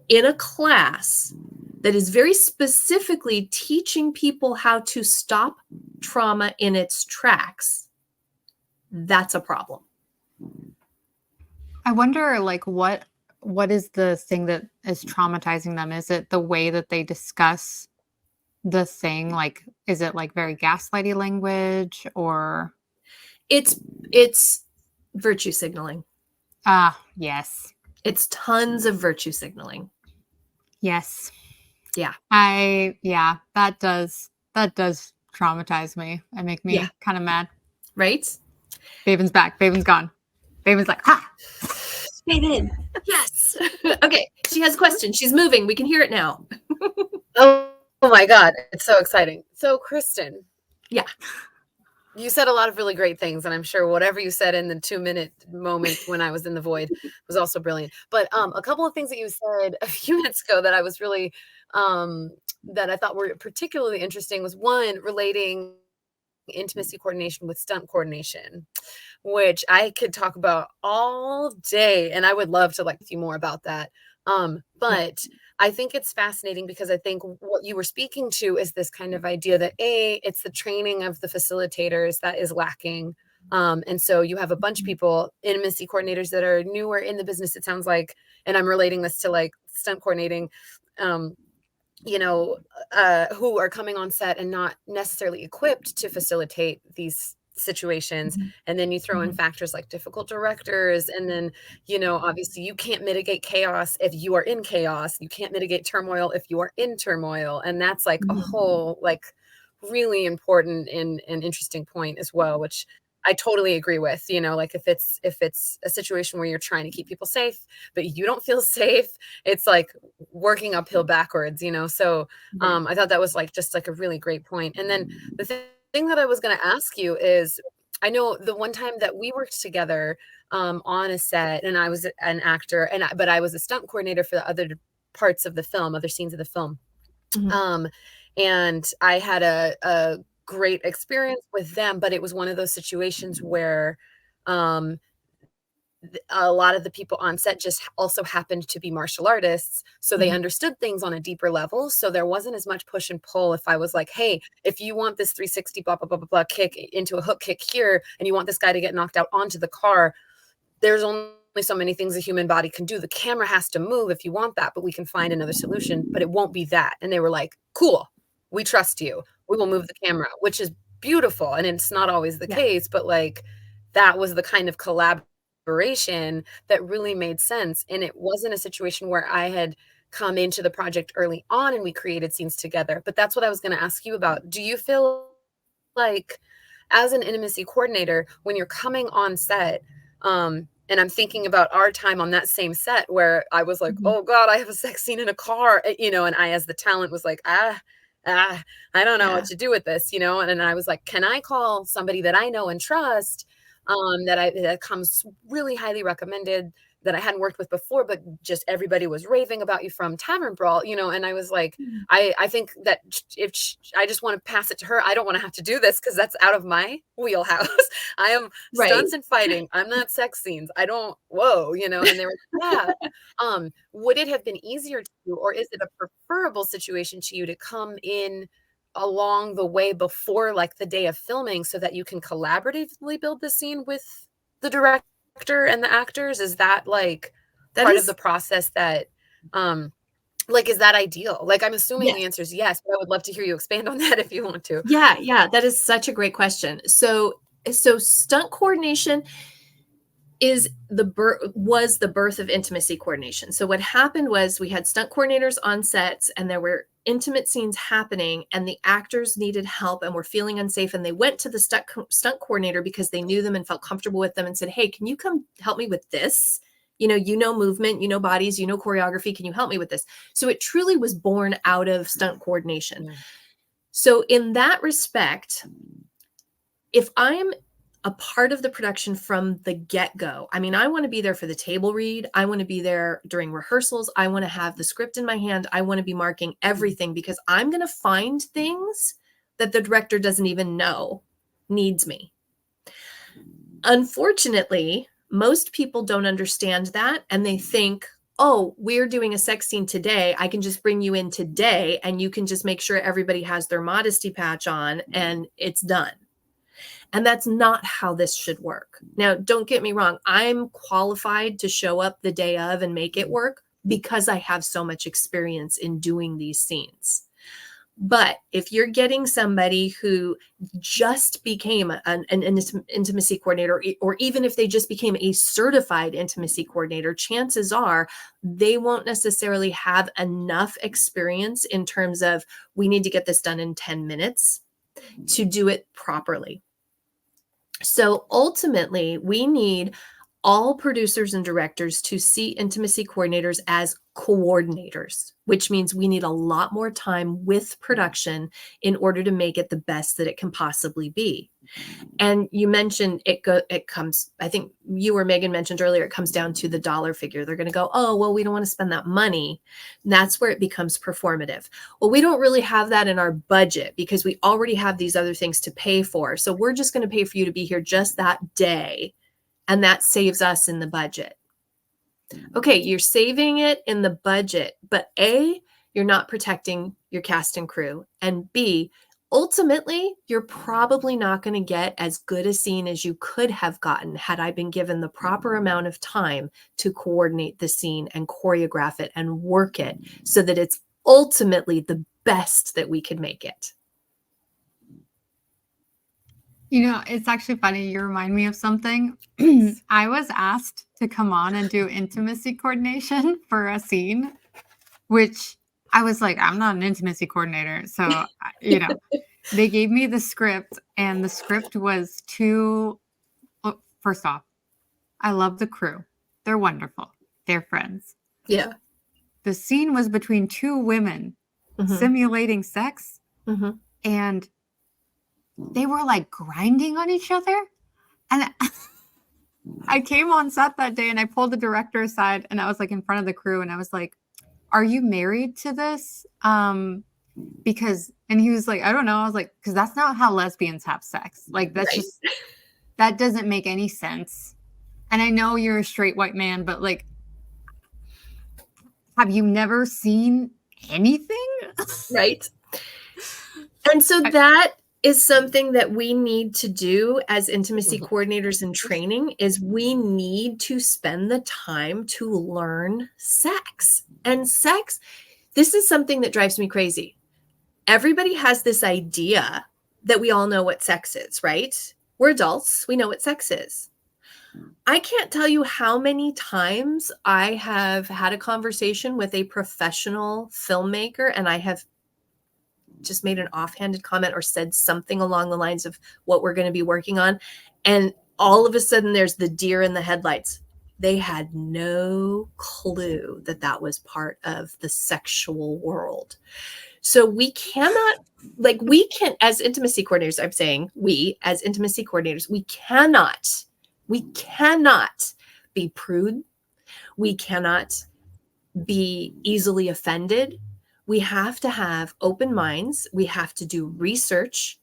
in a class that is very specifically teaching people how to stop trauma in its tracks, that's a problem. I wonder, like, what is the thing that is traumatizing them? Is it the way that they discuss the thing? Like, is it like very gaslighty language, or? It's virtue signaling. Yes. It's tons of virtue signaling. Yes. Yeah. That does traumatize me and make me kind of mad. Right? Baven's back. Baven's gone. Baven's like, ha! Baven. Yes. Okay. She has a question. She's moving. We can hear it now. Oh my God. It's so exciting. So Kristen. Yeah. You said a lot of really great things, and I'm sure whatever you said in the 2-minute moment when I was in the void was also brilliant. But a couple of things that you said a few minutes ago that I was really, that I thought were particularly interesting was one, relating intimacy coordination with stunt coordination, which I could talk about all day, and I would love to like a few more about that. But I think it's fascinating because I think what you were speaking to is this kind of idea that it's the training of the facilitators that is lacking. And so you have a bunch of people, intimacy coordinators that are newer in the business, it sounds like, and I'm relating this to like stunt coordinating, who are coming on set and not necessarily equipped to facilitate these situations. And then you throw in factors like difficult directors, and then obviously you can't mitigate chaos if you are in chaos, you can't mitigate turmoil if you are in turmoil, and that's like a whole like really important and interesting point as well, which I totally agree with. Like if it's a situation where you're trying to keep people safe but you don't feel safe, it's like working uphill backwards. So I thought that was like just like a really great point. And then the thing that I was going to ask you is, I know the one time that we worked together on a set, and I was an actor, but I was a stunt coordinator for the other parts of the film, other scenes of the film. And I had a great experience with them, but it was one of those situations where a lot of the people on set just also happened to be martial artists, so they understood things on a deeper level. So there wasn't as much push and pull. If I was like, hey, if you want this 360 blah blah blah blah blah kick into a hook kick here, and you want this guy to get knocked out onto the car, there's only so many things a human body can do. The camera has to move if you want that, but we can find another solution, but it won't be that. And they were like, cool, we trust you, we will move the camera, which is beautiful. And it's not always the case, but like that was the kind of collaboration that really made sense. And it wasn't a situation where I had come into the project early on and we created scenes together. But that's what I was going to ask you about. Do you feel like as an intimacy coordinator, when you're coming on set, and I'm thinking about our time on that same set where I was like, oh God, I have a sex scene in a car, and I, as the talent, was like, I don't know what to do with this, and I was like, can I call somebody that I know and trust, that comes really highly recommended, that I hadn't worked with before, but just everybody was raving about you from Tavern Brawl, and I was like, I think that if I just want to pass it to her, I don't want to have to do this because that's out of my wheelhouse. I am stunts and fighting. I'm not sex scenes. I don't, and they were like, yeah. Would it have been easier to you, or is it a preferable situation to you to come in along the way before like the day of filming so that you can collaboratively build the scene with the director and the actors? Is that like part of the process that is that ideal? Like, I'm assuming the answer is yes, but I would love to hear you expand on that if you want to. Yeah, that is such a great question. So stunt coordination was the birth of intimacy coordination. So what happened was we had stunt coordinators on sets and there were intimate scenes happening and the actors needed help and were feeling unsafe, and they went to the stunt coordinator because they knew them and felt comfortable with them and said, hey, can you come help me with this? Movement, bodies, choreography. Can you help me with this? So it truly was born out of stunt coordination. Yeah. So in that respect, if I'm a part of the production from the get-go, I mean, I want to be there for the table read. I want to be there during rehearsals. I want to have the script in my hand. I want to be marking everything because I'm going to find things that the director doesn't even know needs me. Unfortunately, most people don't understand that, and they think, oh, we're doing a sex scene today. I can just bring you in today and you can just make sure everybody has their modesty patch on and it's done. And that's not how this should work. Now, don't get me wrong. I'm qualified to show up the day of and make it work because I have so much experience in doing these scenes. But if you're getting somebody who just became an intimacy coordinator, or even if they just became a certified intimacy coordinator, chances are they won't necessarily have enough experience in terms of, we need to get this done in 10 minutes to do it properly. So ultimately, we need all producers and directors to see intimacy coordinators as coordinators, which means we need a lot more time with production in order to make it the best that it can possibly be. And you mentioned it comes, I think you or Megan mentioned earlier, it comes down to the dollar figure. They're going to go, oh, well, we don't want to spend that money. And that's where it becomes performative. Well, we don't really have that in our budget because we already have these other things to pay for. So we're just going to pay for you to be here just that day. And that saves us in the budget. Okay, you're saving it in the budget, but A, you're not protecting your cast and crew. And B, ultimately, you're probably not going to get as good a scene as you could have gotten had I been given the proper amount of time to coordinate the scene and choreograph it and work it so that it's ultimately the best that we could make it. You know, it's actually funny. You remind me of something. I was asked to come on and do intimacy coordination for a scene, which I was like, I'm not an intimacy coordinator. So, you know, they gave me the script, and the script was first off, I love the crew. They're wonderful. They're friends. Yeah. The scene was between two women simulating sex, and they were like grinding on each other. And I came on set that day and I pulled the director aside and I was like in front of the crew and I was like, are you married to this? Because, and he was like, I don't know. I was like, because that's not how lesbians have sex. Like, that's just, that doesn't make any sense. And I know you're a straight white man, but like, have you never seen anything? Right. And so that is something that we need to do as intimacy coordinators in training is we need to spend the time to learn sex. And sex, this is something that drives me crazy. Everybody has this idea that we all know what sex is, right? We're adults. We know what sex is. I can't tell you how many times I have had a conversation with a professional filmmaker and I have just made an offhanded comment or said something along the lines of what we're going to be working on. And all of a sudden there's the deer in the headlights. They had no clue that that was part of the sexual world. So we cannot, like we can, as intimacy coordinators, I'm saying we as intimacy coordinators, we cannot be prude. We cannot be easily offended. We have to have open minds. We have to do research.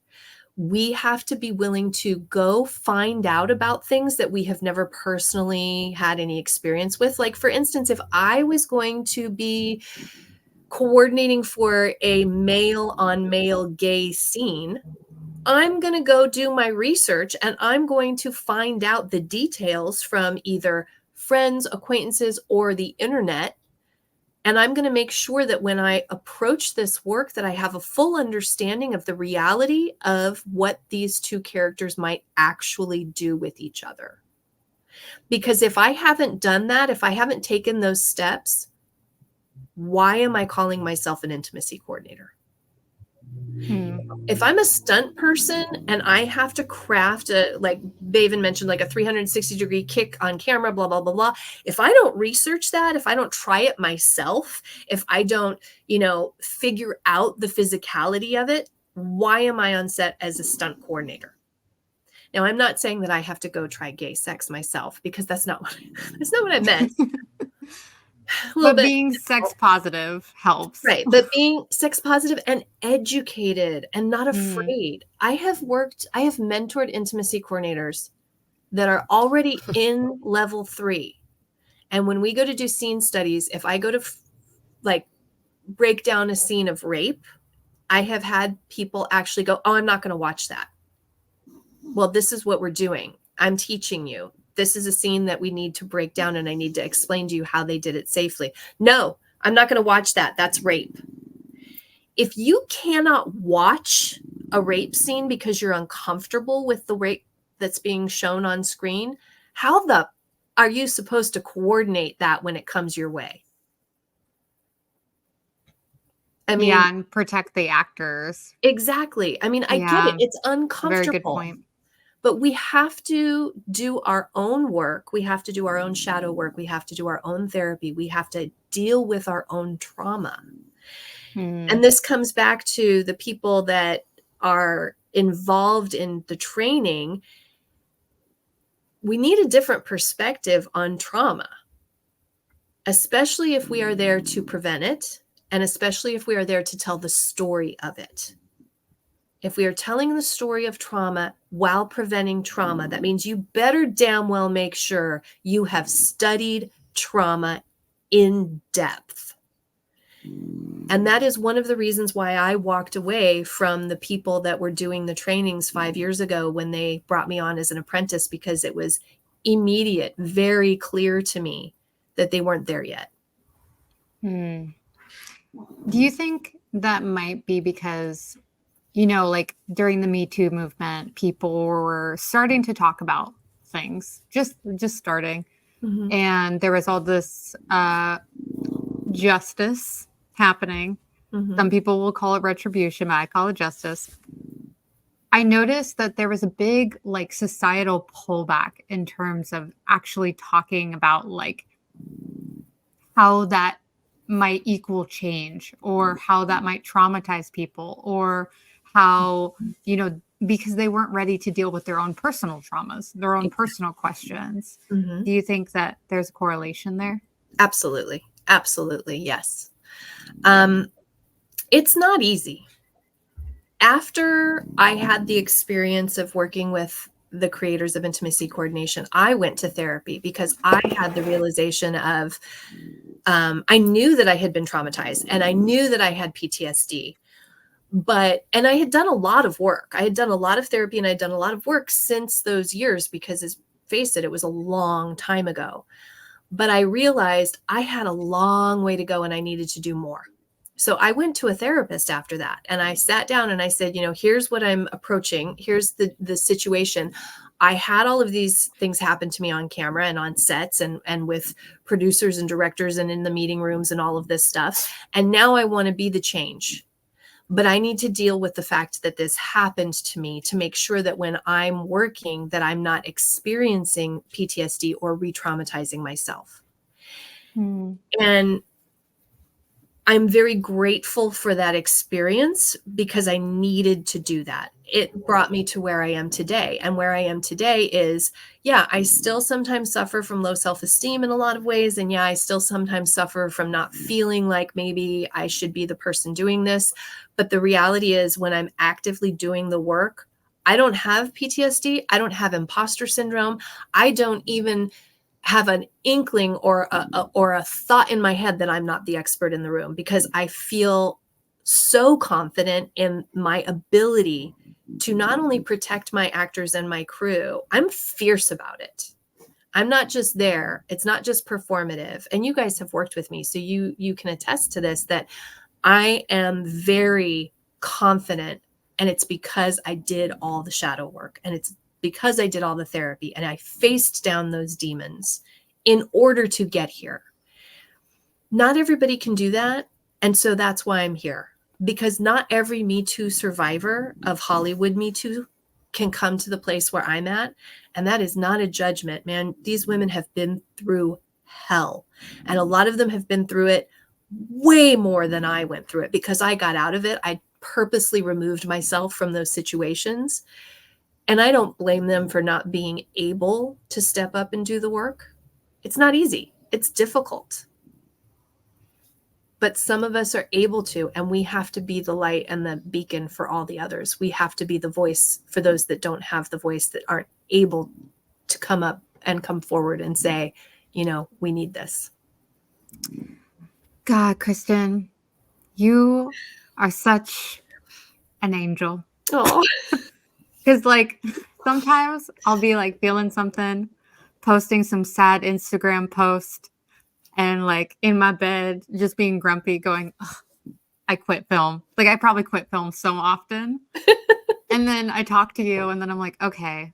We have to be willing to go find out about things that we have never personally had any experience with. Like, for instance, if I was going to be coordinating for a male on male gay scene, I'm going to go do my research and I'm going to find out the details from either friends, acquaintances, or the internet. And I'm going to make sure that when I approach this work that I have a full understanding of the reality of what these two characters might actually do with each other. Because if I haven't done that, if I haven't taken those steps, why am I calling myself an intimacy coordinator? If I'm a stunt person and I have to craft like Baven mentioned, like a 360-degree kick on camera, blah, blah, blah, blah. If I don't research that, if I don't try it myself, if I don't, figure out the physicality of it, why am I on set as a stunt coordinator? Now, I'm not saying that I have to go try gay sex myself because that's not what I meant. But being sex positive helps. Right. But being sex positive and educated and not afraid. I have mentored intimacy coordinators that are already in level 3. And when we go to do scene studies, if I go to break down a scene of rape, I have had people actually go, oh, I'm not going to watch that. Well, this is what we're doing. I'm teaching you. This is a scene that we need to break down and I need to explain to you how they did it safely. No, I'm not going to watch that. That's rape. If you cannot watch a rape scene because you're uncomfortable with the rape that's being shown on screen, how are you supposed to coordinate that when it comes your way? I mean, yeah, and protect the actors. Exactly. I mean, I get it. It's uncomfortable. Very good point. But we have to do our own work. We have to do our own shadow work. We have to do our own therapy. We have to deal with our own trauma. And this comes back to the people that are involved in the training. We need a different perspective on trauma, especially if we are there to prevent it, and especially if we are there to tell the story of it. If we are telling the story of trauma while preventing trauma, that means you better damn well make sure you have studied trauma in depth. And that is one of the reasons why I walked away from the people that were doing the trainings 5 years ago when they brought me on as an apprentice, because it was immediate, very clear to me that they weren't there yet. Do you think that might be because, like during the Me Too movement, people were starting to talk about things, just starting. Mm-hmm. And there was all this justice happening. Mm-hmm. Some people will call it retribution, but I call it justice. I noticed that there was a big like societal pullback in terms of actually talking about like how that might equal change, or how that might traumatize people, or how, because they weren't ready to deal with their own personal traumas, their own personal questions. Mm-hmm. Do you think that there's a correlation there? Absolutely. Absolutely. Yes. It's not easy. After I had the experience of working with the creators of intimacy coordination, I went to therapy because I had the realization of, I knew that I had been traumatized and I knew that I had PTSD, and I had done a lot of work. I had done a lot of therapy and I'd done a lot of work since those years, because face it was a long time ago. But I realized I had a long way to go and I needed to do more. So I went to a therapist after that, and I sat down and I said, here's what I'm approaching. Here's the situation. I had all of these things happen to me on camera and on sets and with producers and directors and in the meeting rooms and all of this stuff. And now I want to be the change. But I need to deal with the fact that this happened to me to make sure that when I'm working, that I'm not experiencing PTSD or re-traumatizing myself. And I'm very grateful for that experience, because I needed to do that. It brought me to where I am today. And where I am today is, I still sometimes suffer from low self-esteem in a lot of ways. And I still sometimes suffer from not feeling like maybe I should be the person doing this. But the reality is, when I'm actively doing the work, I don't have PTSD. I don't have imposter syndrome. I don't even have an inkling or a thought in my head that I'm not the expert in the room, because I feel so confident in my ability to not only protect my actors and my crew. I'm fierce about it. I'm not just there. It's not just performative. And you guys have worked with me, so you can attest to this, that I am very confident, and it's because I did all the shadow work, and it's because I did all the therapy and I faced down those demons in order to get here. Not everybody can do that. And so that's why I'm here, because not every Me Too survivor of Hollywood Me Too can come to the place where I'm at. And that is not a judgment, man. These women have been through hell, and a lot of them have been through it way more than I went through it, because I got out of it. I purposely removed myself from those situations. And I don't blame them for not being able to step up and do the work. It's not easy. It's difficult. But some of us are able to, and we have to be the light and the beacon for all the others. We have to be the voice for those that don't have the voice, that aren't able to come up and come forward and say, we need this. God, Kristen, you are such an angel. Oh. Because like sometimes I'll be like feeling something, posting some sad Instagram post, and like in my bed, just being grumpy, going, I quit film. Like I probably quit film so often. And then I talk to you, and then I'm like, okay,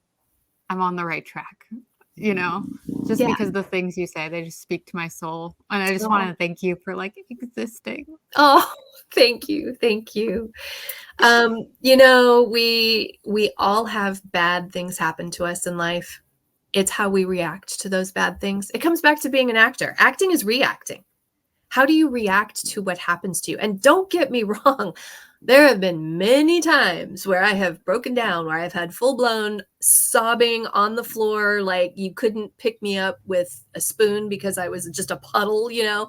I'm on the right track. Just because the things you say, they just speak to my soul. And I just want to thank you for like existing. Oh, thank you. Thank you. We all have bad things happen to us in life. It's how we react to those bad things. It comes back to being an actor. Acting is reacting. How do you react to what happens to you? And don't get me wrong, there have been many times where I have broken down, where I've had full-blown sobbing on the floor, like you couldn't pick me up with a spoon because I was just a puddle, There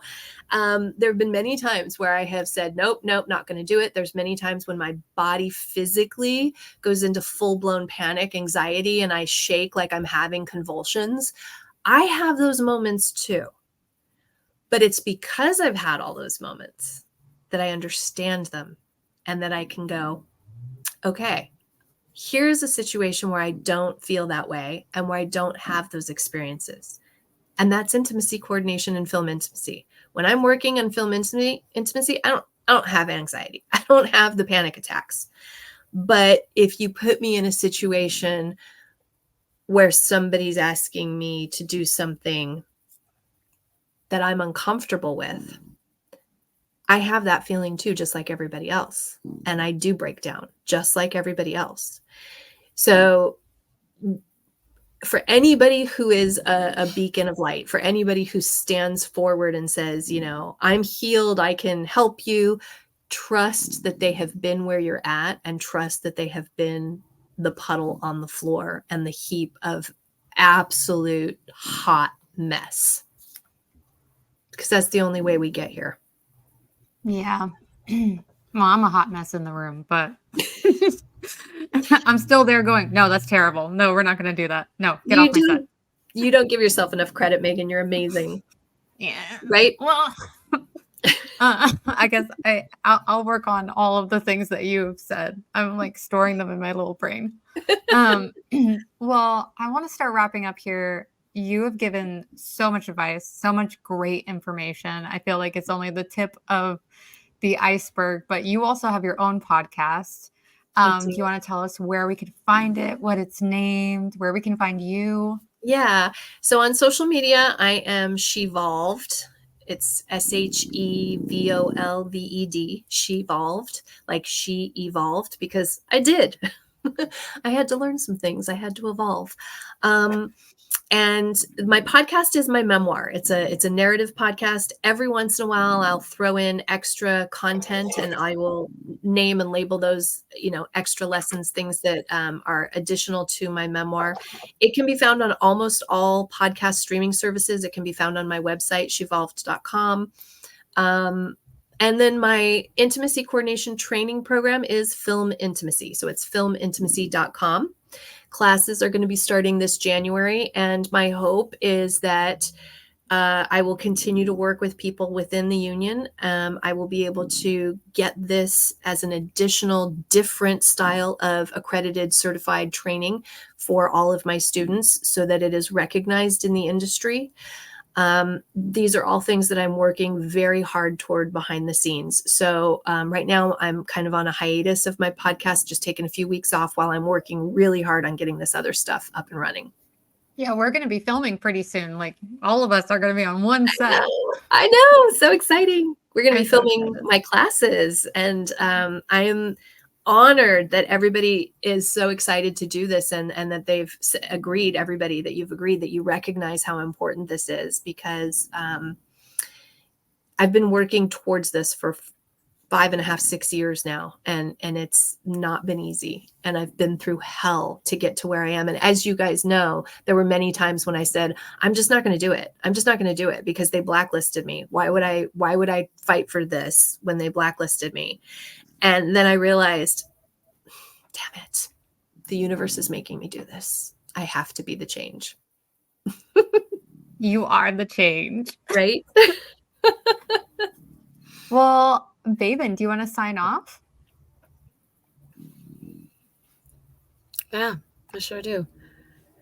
have been many times where I have said, nope, not going to do it. There's many times when my body physically goes into full-blown panic, anxiety, and I shake like I'm having convulsions. I have those moments too. But it's because I've had all those moments that I understand them and that I can go, okay, here's a situation where I don't feel that way and where I don't have those experiences. And that's intimacy coordination and film intimacy. When I'm working on film intimacy, I don't have anxiety. I don't have the panic attacks. But if you put me in a situation where somebody's asking me to do something that I'm uncomfortable with, I have that feeling too, just like everybody else. And I do break down just like everybody else. So for anybody who is a beacon of light, for anybody who stands forward and says, you know, I'm healed, I can help you, trust that they have been where you're at, and trust that they have been the puddle on the floor and the heap of absolute hot mess. Because that's the only way we get here. Yeah. Well, I'm a hot mess in the room, but I'm still there going, no, that's terrible. No, we're not going to do that. No, get off my set. You don't give yourself enough credit, Megan. You're amazing. Yeah. Right? Well, I guess I'll work on all of the things that you've said. I'm like storing them in my little brain. Well, I want to start wrapping up here. You have given so much advice, so much great information. I feel like it's only the tip of the iceberg, but you also have your own podcast. Do you want to tell us where we could find it, what it's named, where we can find you? Yeah. So on social media, I am Shevolved. It's SHEVOLVED, Shevolved, like she evolved, because I did. I had to learn some things. I had to evolve. And my podcast is my memoir. It's a narrative podcast. Every once in a while, I'll throw in extra content, and I will name and label those, you know, extra lessons, things that are additional to my memoir. It can be found on almost all podcast streaming services. It can be found on my website, shevolved.com. And then my intimacy coordination training program is Film Intimacy. So it's filmintimacy.com. Classes are going to be starting this January, and my hope is that I will continue to work with people within the union. I will be able to get this as an additional different style of accredited certified training for all of my students so that it is recognized in the industry. These are all things that I'm working very hard toward behind the scenes. So right now I'm kind of on a hiatus of my podcast, just taking a few weeks off while I'm working really hard on getting this other stuff up and running. Yeah, we're going to be filming pretty soon. Like all of us are going to be on one set. I know. So exciting. We're going to be filming my classes, and I am honored that everybody is so excited to do this, and that they've agreed, everybody that you've agreed that you recognize how important this is, because I've been working towards this for 5.5, 6 years now, and it's not been easy, and I've been through hell to get to where I am. And as you guys know, there were many times when I said, I'm just not going to do it. I'm just not going to do it because they blacklisted me. Why would I fight for this when they blacklisted me? And then I realized, damn it, the universe is making me do this. I have to be the change. You are the change. Right? Well, Babin, do you want to sign off? Yeah, I sure do.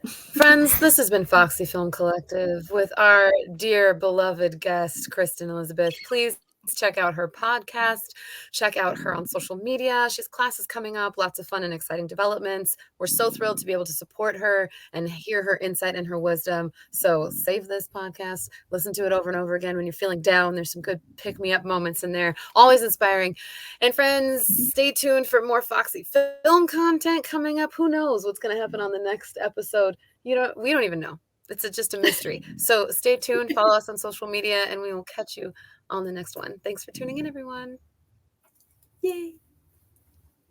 Friends, this has been Foxy Film Collective with our dear beloved guest, Kristen Elizabeth. Please check out her podcast. Check out her on social media. She has classes coming up, lots of fun and exciting developments. We're so thrilled to be able to support her and hear her insight and her wisdom. So save this podcast, listen to it over and over again when you're feeling down. There's some good pick-me-up moments in there, always inspiring. And friends, stay tuned for more Foxy Film content coming up. Who knows what's going to happen on the next episode? We don't even know. It's just a mystery. So stay tuned, follow us on social media, and we will catch you on the next one. Thanks for tuning in, everyone. Yay.